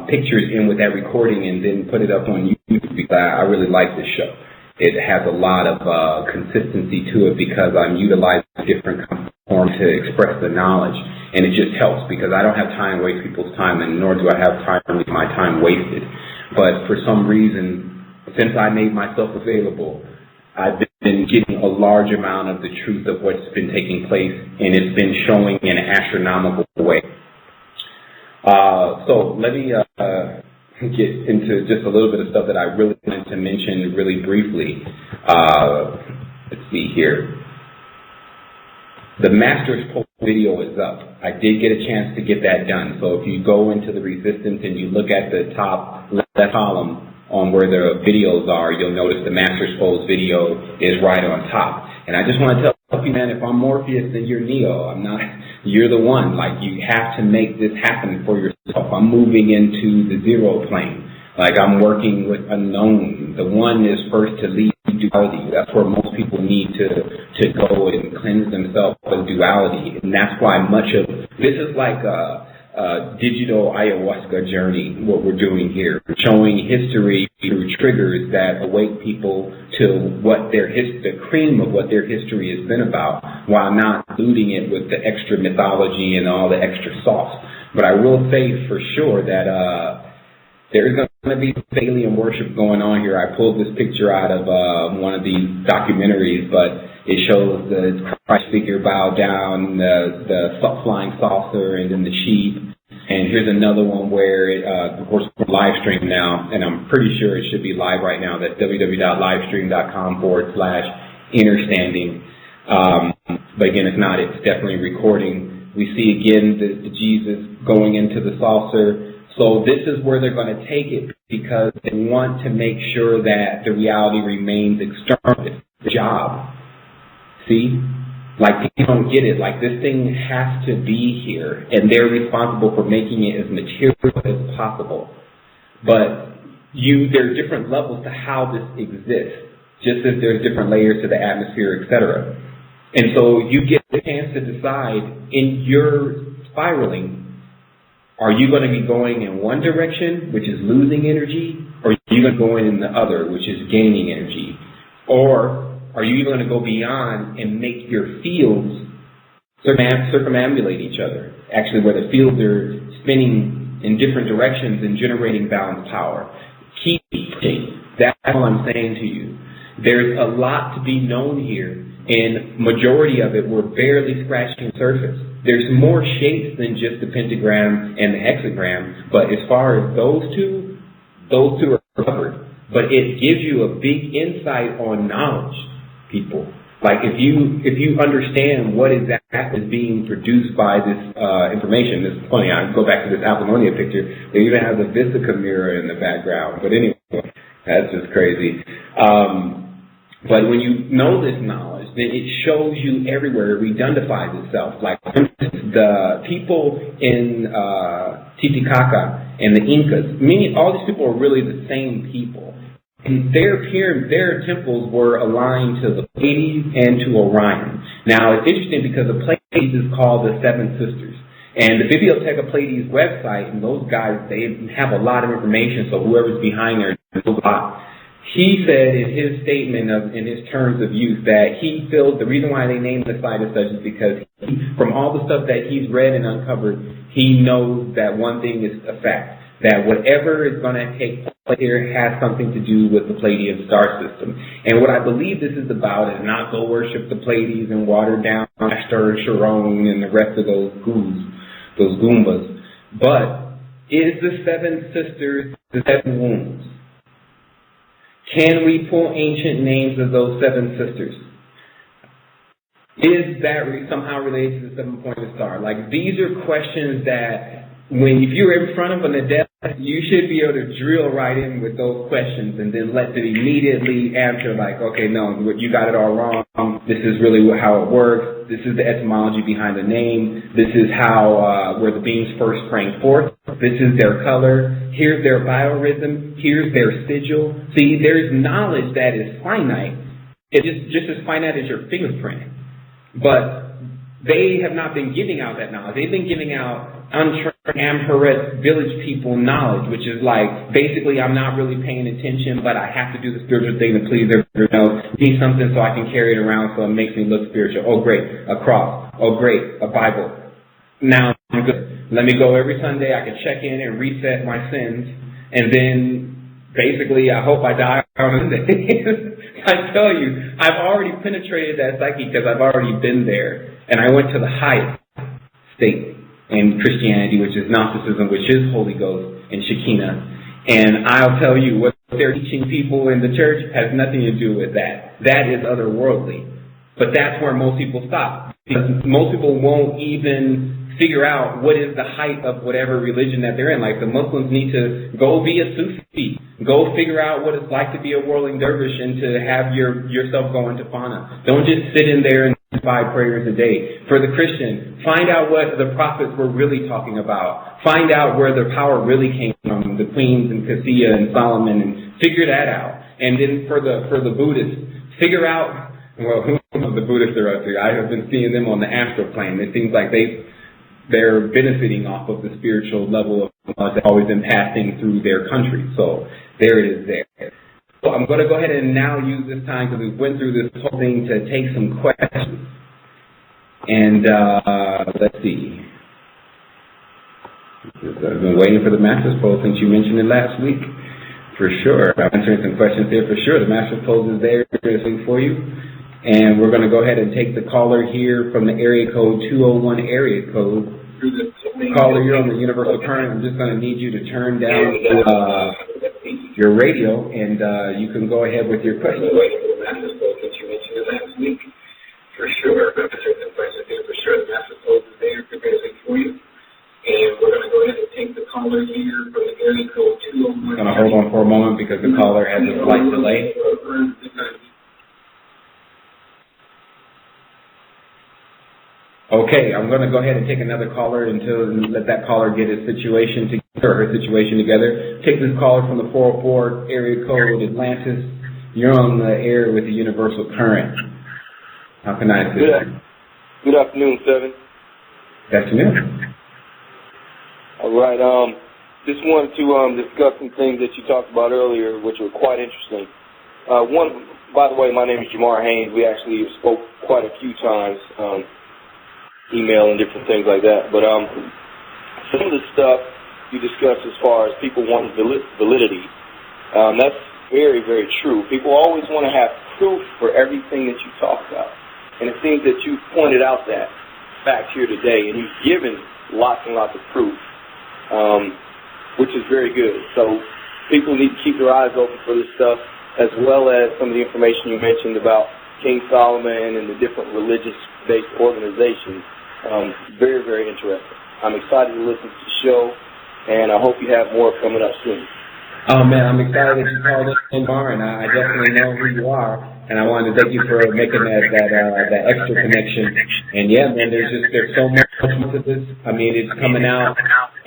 pictures in with that recording and then put it up on YouTube, because I really like this show. It has a lot of consistency to it, because I'm utilizing different forms to express the knowledge. And it just helps, because I don't have time to waste people's time, and nor do I have time to make my time wasted. But for some reason, since I made myself available, I've been getting a large amount of the truth of what's been taking place, and it's been showing in an astronomical way. So let me get into just a little bit of stuff that I really wanted to mention really briefly. Let's see here. The Master's Post video is up. I did get a chance to get that done. So if you go into the Resistance and you look at the top left column on where the videos are, you'll notice the Master's Post video is right on top. And I just want to tell you, man, if I'm Morpheus, then you're Neo. I'm not. You're the one. Like, you have to make this happen for yourself. I'm moving into the zero plane. Like, I'm working with unknown. The one is first to lead duality. That's where most people need to go and cleanse themselves of duality. And that's why much of this is like a digital ayahuasca journey, what we're doing here, showing history through triggers that awake people to what the cream of what their history has been about, while not diluting it with the extra mythology and all the extra sauce. But I will say for sure that there's going to be alien worship going on here. I pulled this picture out of one of these documentaries, but it shows the Christ figure bow down, the flying saucer, and then the sheep. And here's another one where, of course, we're live stream now, and I'm pretty sure it should be live right now. That's www.livestream.com/innerstanding. But again, if not, it's definitely recording. We see again the Jesus going into the saucer. So this is where they're going to take it, because they want to make sure that the reality remains external. The job. See? Like, you don't get it. Like, this thing has to be here, and they're responsible for making it as material as possible. But there are different levels to how this exists, just as there's different layers to the atmosphere, etc. And so you get the chance to decide in your spiraling, are you going to be going in one direction, which is losing energy, or are you going to go in the other, which is gaining energy? Or are you going to go beyond and make your fields circumambulate each other? Actually, where the fields are spinning in different directions and generating balanced power. Keep pushing. That's all I'm saying to you. There's a lot to be known here, and majority of it, we're barely scratching the surface. There's more shapes than just the pentagram and the hexagram, but as far as those two are covered. But it gives you a big insight on knowledge, people. Like, if you understand what exactly is being produced by this information. This is funny. I go back to this Apollonia picture. They even have the Vesica mirror in the background. But anyway, that's just crazy. But when you know this knowledge, then it shows you everywhere. It redundifies itself. Like, for instance, the people in Titicaca and the Incas, all these people are really the same people. And their temples were aligned to the Pleiades and to Orion. Now, it's interesting because the Pleiades is called the Seven Sisters. And the Bibliotheca Pleiades website, and those guys, they have a lot of information, so whoever's behind there knows a lot. He said in his statement, in his terms of use, that he feels the reason why they named the site as such is because from all the stuff that he's read and uncovered, he knows that one thing is a fact, that whatever is going to take place here has something to do with the Pleiadian star system. And what I believe this is about is not go worship the Pleiades and water down Ashtar, Sharon, and the rest of those Goombas, but is the Seven Sisters the seven wombs? Can we pull ancient names of those seven sisters? Is that somehow related to the seven-pointed star? Like, these are questions that if you're in front of an adept, you should be able to drill right in with those questions and then let them immediately answer like, okay, no, you got it all wrong. This is really how it works. This is the etymology behind the name. This is how, where the beings first sprang forth. This is their color. Here's their biorhythm. Here's their sigil. See, there's knowledge that is finite. It's just as finite as your fingerprint. But they have not been giving out that knowledge. They've been giving out Amharet village people knowledge, which is like, basically, I'm not really paying attention, but I have to do the spiritual thing to please everyone else. Need something so I can carry it around so it makes me look spiritual. Oh, great, a cross. Oh, great, a Bible. Now I'm good. Let me go every Sunday. I can check in and reset my sins, and then basically, I hope I die on Sunday. I tell you, I've already penetrated that psyche because I've already been there, and I went to the highest state in Christianity, which is Gnosticism, which is Holy Ghost and Shekinah. And I'll tell you, what they're teaching people in the church has nothing to do with that. That is otherworldly. But that's where most people stop. Because most people won't even figure out what is the height of whatever religion that they're in. Like, the Muslims need to go be a Sufi. Go figure out what it's like to be a whirling dervish and to have yourself go into Fana. Don't just sit in there and 5 prayers a day. For the Christian, find out what the prophets were really talking about. Find out where their power really came from, the queens and Cassia and Solomon, and figure that out. And then for the Buddhists, figure out, well, who knows the Buddhists are up to. I have been seeing them on the astral plane. It seems like they're benefiting off of the spiritual level of knowledge that's always been passing through their country. So there it is there. So I'm going to go ahead and now use this time, because we went through this whole thing, to take some questions. And let's see. I've been waiting for the Master's Poll since you mentioned it last week. For sure. I'm answering some questions here for sure. The Master's Poll is there for you. And we're going to go ahead and take the caller here from the area code 201 area code. Caller, you're on the Universal Current. I'm just going to need you to turn down your radio, and you can go ahead with your question. For sure. I'm answering some questions here for sure. The Master's Poll is there for you. And we're going to go ahead and take the caller here from the area code 201. I'm going to hold on for a moment because the caller has a slight delay. Okay, I'm going to go ahead and take another caller until let that caller get his situation together, or her situation together. Take this caller from the 404 area code Atlantis. You're on the air with the Universal Current. How can I assist you? Good afternoon, Sevan. Good afternoon. All right. Just wanted to discuss some things that you talked about earlier, which were quite interesting. One, by the way, my name is Jamar Haynes. We actually spoke quite a few times, email and different things like that. But some of the stuff you discussed as far as people wanting validity, that's very, very true. People always want to have proof for everything that you talk about. And it seems that you pointed out that fact here today, and you've given lots and lots of proof, which is very good. So people need to keep their eyes open for this stuff, as well as some of the information you mentioned about King Solomon and the different religious-based organizations. Very, very interesting. I'm excited to listen to the show, and I hope you have more coming up soon. Oh, man, I'm excited that you called in, Bar, and I definitely know who you are. And I wanted to thank you for making that extra connection. And yeah, man, there's so much to this. I mean, it's coming out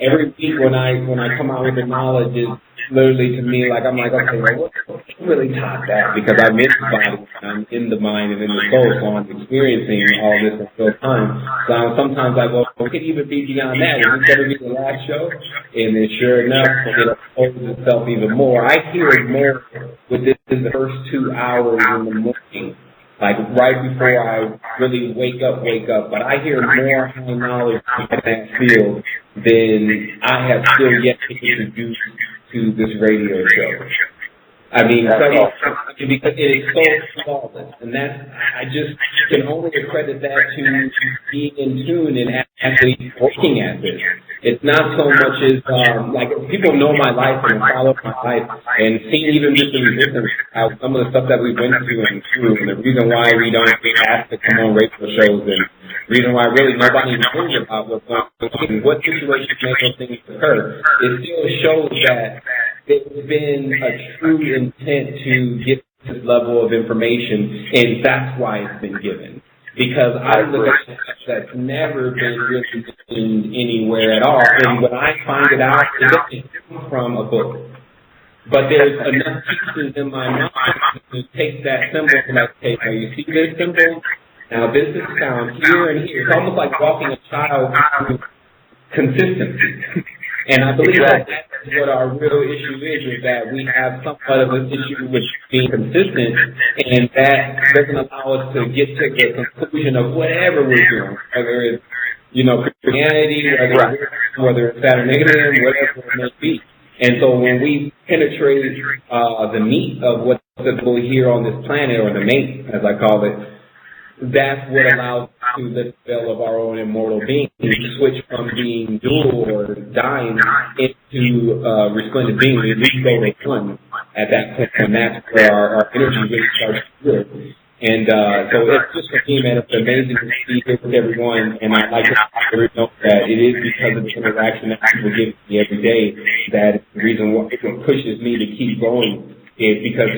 every week when I come out with the knowledge. It's literally to me like I'm like, okay, well, what really taught that? Because I'm in the body, I'm in the mind, and in the soul, so I'm experiencing all this in real time. So sometimes I go, it could even be beyond that. Is this going to be the last show? And then sure enough, it unfolds itself even more. I hear it more with this in the first 2 hours in the morning, like right before I really wake up. But I hear more high knowledge in that field than I have still yet to introduce to this radio show. I mean, because it is so flawless, and I just can only accredit that to being in tune and actually working at this. It's not so much as, like, people know my life and follow my life and see even just the resistance, some of the stuff that we went through and the reason why we don't get asked to come on radio shows, and the reason why really nobody knows about what's going on and what situations make those things occur. It still shows that there's been a true intent to get this level of information, and that's why it's been given. Because I look at stuff that's never been really mentioned anywhere at all, and when I find it out, it doesn't come from a book. But there's enough pieces in my mind to take that symbol and like, okay, now you see this symbol? Now this is found here and here. It's almost like walking a child through consistency. And I believe that that's what our real issue is that we have somewhat of an issue with being consistent, and that doesn't allow us to get to the conclusion of whatever we're doing, whether it's, Christianity, whether it's Saturnalia, whatever it may be. And so when we penetrate the meat of what's visible here on this planet, or the mate, as I call it, that's what allows us to lift the veil of our own immortal being, to switch from being dual or dying into resplendent being. We go to one at that point, and that's where our energy really starts to grow. And so it's just for me, man, it's amazing to be here with everyone, and I'd like to know that it is because of the interaction that people give me every day that the reason why it pushes me to keep going is because,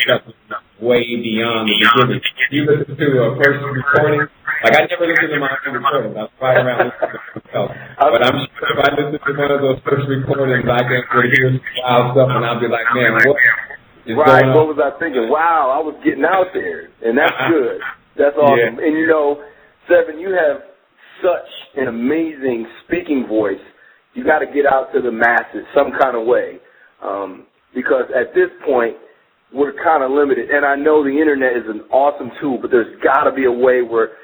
stuff is way beyond the beginning. you listen to a first recording. Like, I never listen to my own recordings. I fly around listening to myself. But I'm sure if I listen to one of those first recordings, I can hear some wild stuff, and I'll be like, man, what is going on? What was I thinking? Wow, I was getting out there, and that's good. That's awesome. Yeah. And, you know, Sevan, you have such an amazing speaking voice. You got to get out to the masses some kind of way, because at this point, we're kind of limited. And I know the internet is an awesome tool, but there's got to be a way where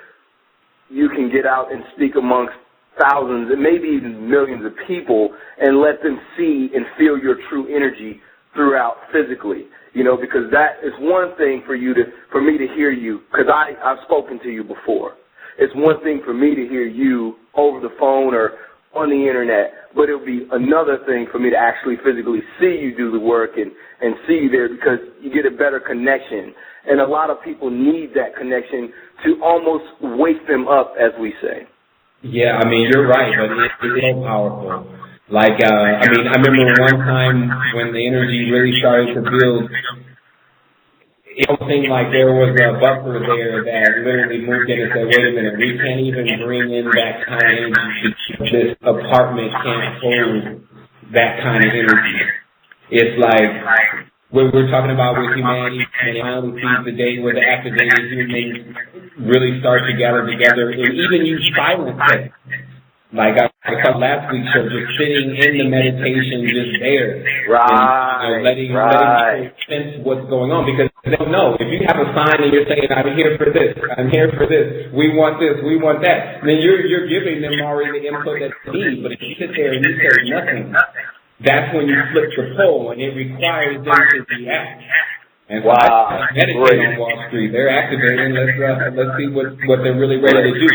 you can get out and speak amongst thousands and maybe even millions of people and let them see and feel your true energy throughout physically. You know, because that is one thing for me to hear you, because I've spoken to you before. It's one thing for me to hear you over the phone or on the internet, but it'll be another thing for me to actually physically see you do the work and see you there, because you get a better connection. And a lot of people need that connection to almost wake them up, as we say. Yeah, I mean, you're right, but it's so powerful. Like, I remember one time when the energy really started to build, it seemed like there was a buffer there that literally moved in and said, wait a minute, we can't even bring in that kind of energy. This apartment can't hold that kind of energy. It's like what we're talking about with humanity, and I only see the day where the activated humans really start to gather together and even use silence techniques. Like I saw last week's show, just sitting in the meditation, just there, and letting people sense what's going on, because they don't know. If you have a sign and you're saying, "I'm here for this, I'm here for this, we want this, we want that," then you're giving them already the input that they need. But if you sit there and you say nothing, that's when you flip the pole, and it requires them to react. And so meditate on Wall Street. They're activating. Let's see what they're really ready to do.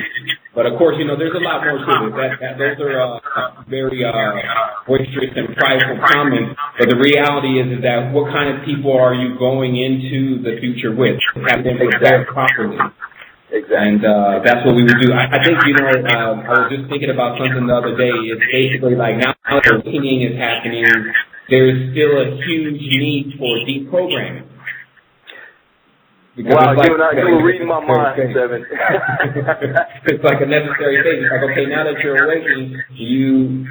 But of course, you know, there's a lot more to it. Those are very boisterous and prideful comments. But the reality is that what kind of people are you going into the future with? Have them prepared properly. Exactly. And that's what we would do. I think, you know, I was just thinking about something the other day. It's basically like now that awakening is happening, there's still a huge need for deprogramming. Wow, you were reading my mind, Sevan. It's like a necessary thing. It's like, okay, now that you're awakening, you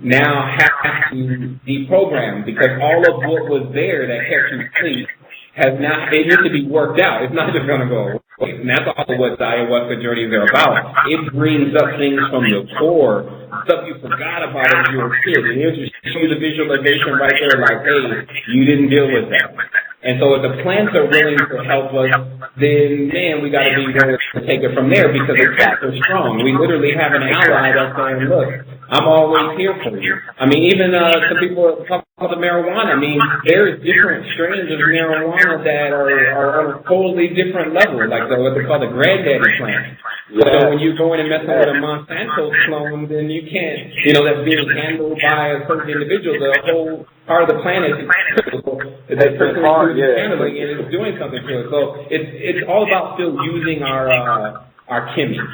now have to deprogram, because all of what was there that kept you asleep it needs to be worked out. It's not just going to go away. And that's also what the ayahuasca journeys are about. It brings up things from the core, stuff you forgot about as you were a kid. And it'll just show you the visualization right there, like, hey, you didn't deal with that. And so if the plants are willing to help us, then, man, we got to be willing to take it from there, because the plants are strong. We literally have an ally that's saying, look, I'm always here for you. I mean, even some people talk about the marijuana. I mean, there's different strains of marijuana that are on a totally different level, like what they call the granddaddy plant. Yeah. So when you go in and mess with a Monsanto clone, then you can't, you know, that's being handled by a certain individual. The whole part of the planet is that person is handling it is doing something to it. So it's all about still using our chemistry.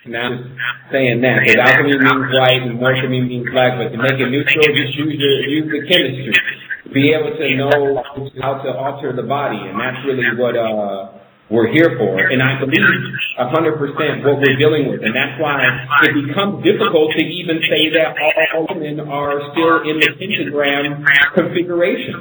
Now, just saying that, because alchemy means white and morphine means black, but to make it neutral, just use the chemistry. Be able to know how to alter the body, and that's really what we're here for. And I believe 100% what we're dealing with, and that's why it becomes difficult to even say that all women are still in the pentagram configuration.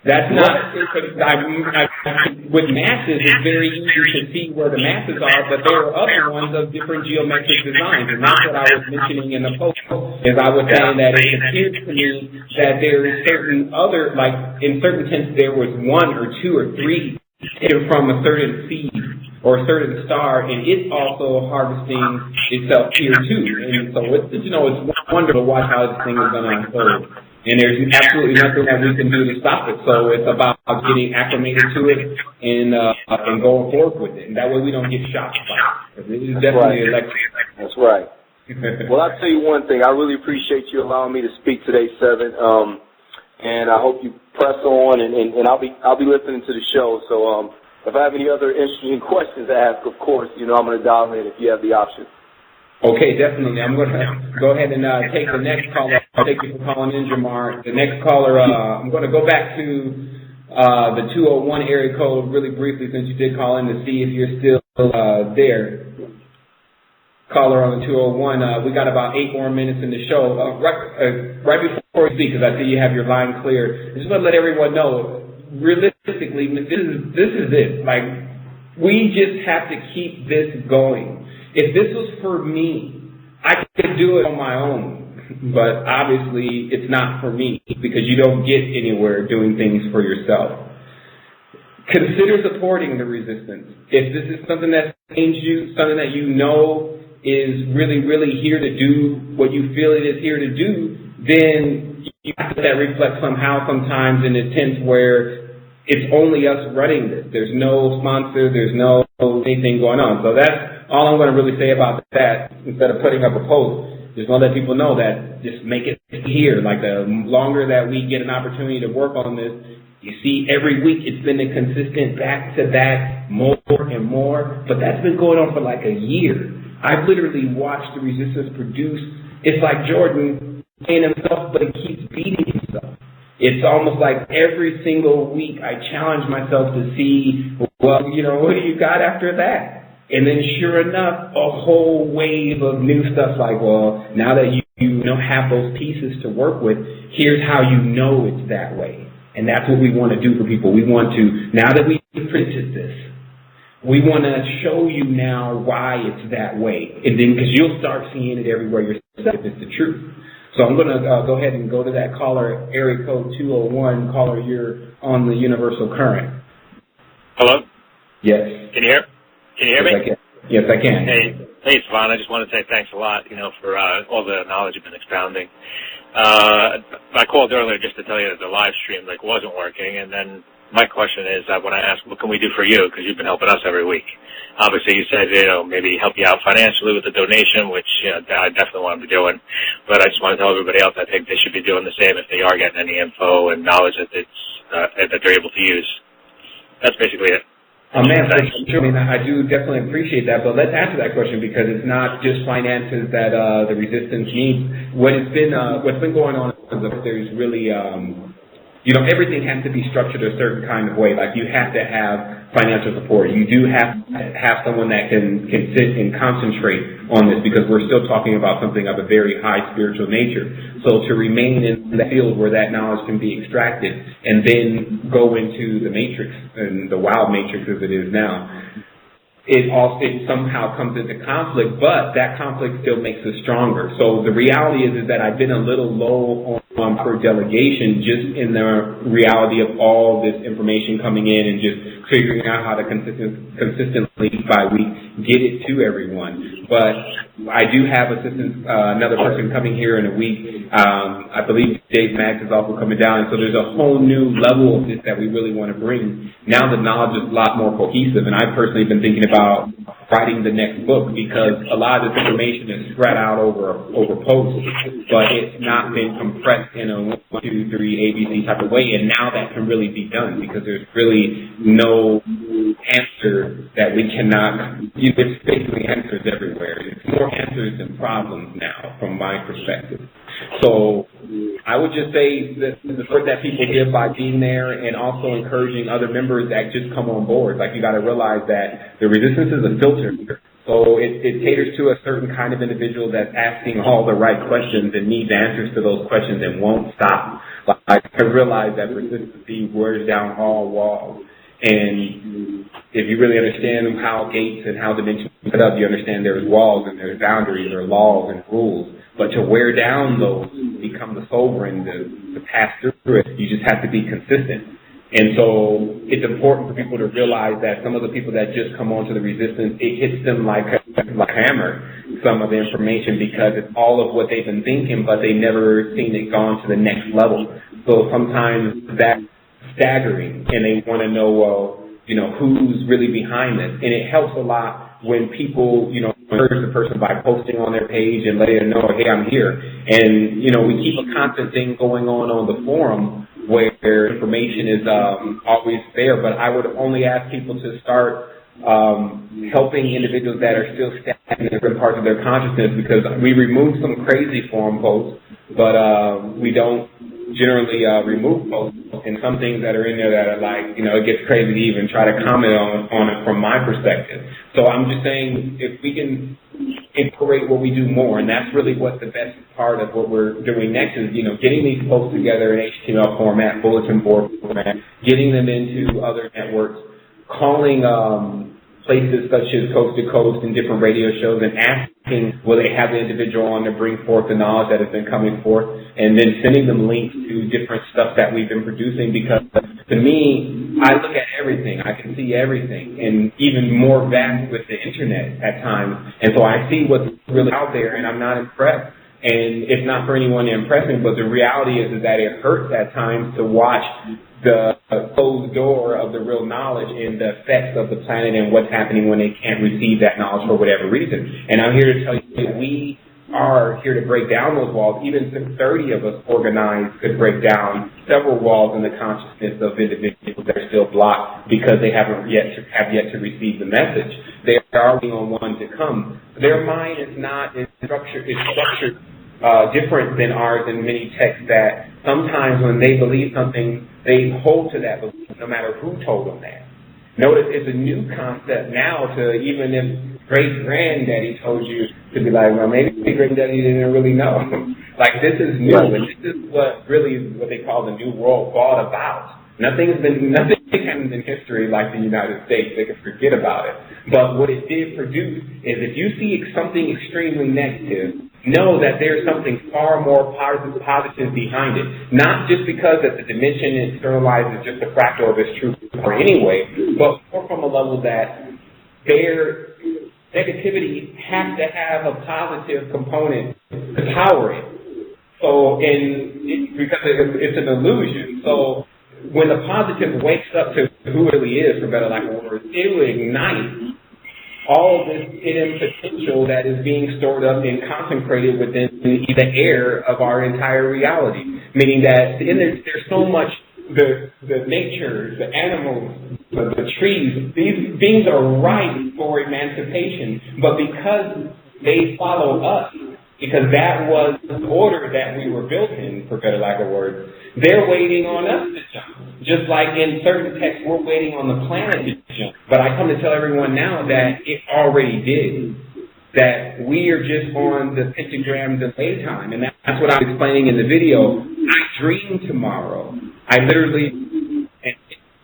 That's not, with masses, it's very easy to see where the masses are, but there are other ones of different geometric designs, and that's what I was mentioning in the post, is I was saying that it appears to me that there is certain other, like in certain tenses there was one or two or three taken from a certain seed or a certain star, and it's also harvesting itself here too. And so it's, you know, it's wonderful to watch how this thing is going to unfold. And there's absolutely nothing that we can do to stop it. So it's about getting acclimated to it and going forward with it. And that way we don't get shocked by it. It is definitely electric. That's right. Well, I'll tell you one thing. I really appreciate you allowing me to speak today, Sevan. And I hope you press on, and I'll be listening to the show. So if I have any other interesting questions to ask, of course, you know, I'm going to dial in if you have the option. Okay, definitely. I'm going to go ahead and take the next caller. Thank you for calling in, Jamar. The next caller, I'm going to go back to the 201 area code really briefly, since you did call in, to see if you're still there. Caller on the 201. We got about 8 more minutes in the show. Right before you speak, because I see you have your line clear, I just want to let everyone know, realistically, this is it. Like, we just have to keep this going. If this was for me, I could do it on my own. But obviously, it's not for me, because you don't get anywhere doing things for yourself. Consider supporting the resistance. If this is something that's changed you, something that you know is really, really here to do what you feel it is here to do, then you have to let that reflect somehow sometimes in a sense where it's only us running this. There's no sponsor, there's no anything going on. So that's all I'm going to really say about that. Instead of putting up a post, just want to let people know that just make it here. Like, the longer that we get an opportunity to work on this, you see every week it's been a consistent back-to-back more and more, but that's been going on for like a year. I've literally watched the resistance produce. It's like Jordan playing himself, but he keeps beating himself. It's almost like every single week I challenge myself to see, well, what do you got after that? And then sure enough, a whole wave of new stuff like, well, now that you have those pieces to work with, here's how you know it's that way. And that's what we want to do for people. We want to, now that we've printed this, we want to show you now why it's that way. And then, because you'll start seeing it everywhere yourself if it's the truth. So I'm going to go ahead and go to that caller, area code 201. Caller, you're on the universal current. Hello? Yes. Can you hear me? Yes, I can. Hey, Sevan, I just want to say thanks a lot, for all the knowledge you've been expounding. I called earlier just to tell you that the live stream wasn't working, and then my question is when I asked, what can we do for you? Because you've been helping us every week. Obviously, you said, maybe help you out financially with the donation, which I definitely want to be doing. But I just want to tell everybody else I think they should be doing the same if they are getting any info and knowledge that that they're able to use. That's basically it. Man, sure. I do definitely appreciate that, but let's answer that question, because it's not just finances that the resistance needs. What's been going on is that there's really, everything has to be structured a certain kind of way. Like, you have to have financial support. You do have to have someone that can sit and concentrate on this, because we're still talking about something of a very high spiritual nature. So to remain in the field where that knowledge can be extracted and then go into the matrix, and the wild matrix as it is now, it somehow comes into conflict, but that conflict still makes us stronger. So the reality is that I've been a little low on per delegation, just in the reality of all this information coming in and just figuring out how to consistently week by week get it to everyone. But I do have another person coming here in a week. I believe Dave Max is also coming down. And so there's a whole new level of this that we really want to bring. Now the knowledge is a lot more cohesive, and I've personally been thinking about writing the next book, because a lot of this information is spread out over posts, but it's not been compressed in a 1, 2, 3 ABC type of way. And now that can really be done, because there's really no answer that we cannot. It's basically answers everywhere. It's more answers than problems now, from my perspective. So I would just say that the support that people give by being there, and also encouraging other members that just come on board. Like, you got to realize that the resistance is a filter. So it caters to a certain kind of individual that's asking all the right questions and needs answers to those questions and won't stop. Like, I realize that resistance wears down all walls. And if you really understand how gates and how dimensions are set up, you understand there's walls and there's boundaries or laws and rules. But to wear down those, become the sovereign, to pass through it, you just have to be consistent. And so it's important for people to realize that some of the people that just come onto the resistance, it hits them like a hammer, some of the information, because it's all of what they've been thinking, but they've never seen it gone to the next level. So sometimes that's staggering, and they want to know, well, who's really behind this. And it helps a lot when people, encourage the person by posting on their page and letting them know, hey, I'm here. And, we keep a constant thing going on the forum where information is always there. But I would only ask people to start helping individuals that are still stagnant in different parts of their consciousness, because we remove some crazy forum posts, but we don't generally remove posts, and some things that are in there that are like, it gets crazy to even try to comment on it from my perspective. So I'm just saying, if we can incorporate what we do more, and that's really what the best part of what we're doing next is, getting these posts together in HTML format, bulletin board format, getting them into other networks, calling places such as Coast to Coast and different radio shows and asking will they have the individual on to bring forth the knowledge that has been coming forth, and then sending them links to different stuff that we've been producing, because to me, I look at everything. I can see everything, and even more vast with the internet at times. And so I see what's really out there, and I'm not impressed. And it's not for anyone to impress me, but the reality is that it hurts at times to watch the closed door of the real knowledge and the effects of the planet and what's happening when they can't receive that knowledge for whatever reason. And I'm here to tell you that we are here to break down those walls. Even 30 of us organized could break down several walls in the consciousness of individuals that are still blocked because they have yet to receive the message. They are waiting on one to come. Their mind is not structured different than ours in many texts, that sometimes when they believe something, they hold to that belief no matter who told them that. Notice it's a new concept now to, even if great-granddaddy told you, to be like, well, maybe great-granddaddy didn't really know. Like, this is new, and this is what they call the New World thought about. Nothing happens in history like the United States. They can forget about it. But what it did produce is, if you see something extremely negative, know that there's something far more positive behind it. Not just because that the dimension internalized is just a fractal of its truth or anyway, but more from a level that their negativity has to have a positive component to power it. So, because it's an illusion. So, when the positive wakes up to who it really is, for better lack of words, it will ignite all of this hidden potential that is being stored up and concentrated within the air of our entire reality. Meaning that there's so much, the nature, the animals, the trees, these things are ripe for emancipation. But because they follow us, because that was the order that we were built in, for better lack of words, they're waiting on us to jump. Just like in certain texts, we're waiting on the planet to jump. But I come to tell everyone now that it already did. That we are just on the pentagram delay time. And that's what I was explaining in the video. I dream tomorrow. I literally, and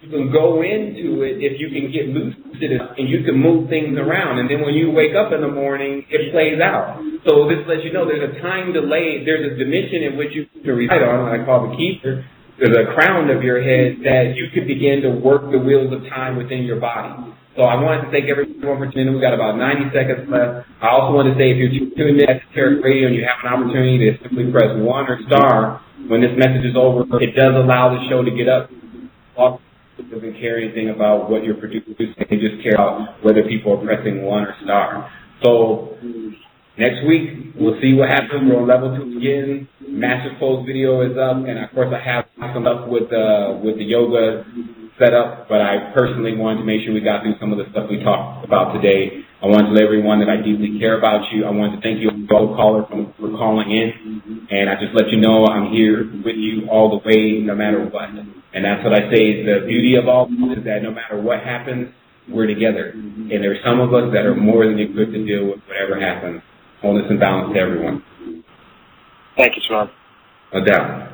you can go into it if you can get lucid enough and you can move things around. And then when you wake up in the morning, it plays out. So this lets you know there's a time delay, there's a dimension in which you can reside on, what I call the keeper, the crown of your head, that you can begin to work the wheels of time within your body. So I wanted to thank everyone for tuning in. We've got about 90 seconds left. I also want to say, if you're tuning in at Esoteric Radio and you have an opportunity to simply press 1 or star when this message is over, it does allow the show to get up. Doesn't care anything about what you're producing. They just care about whether people are pressing 1 or star. So next week, we'll see what happens. We're on level 2 again. Master Close video is up, and of course I have some up with the yoga set up, but I personally wanted to make sure we got through some of the stuff we talked about today. I wanted to let everyone that I deeply care about you. I wanted to thank you, all caller, for calling in, and I just let you know I'm here with you all the way, no matter what. And that's what I say. The beauty of all this is that no matter what happens, we're together. And there's some of us that are more than equipped to deal with whatever happens. Wholeness and balance to everyone. Thank you, Sevan. No doubt.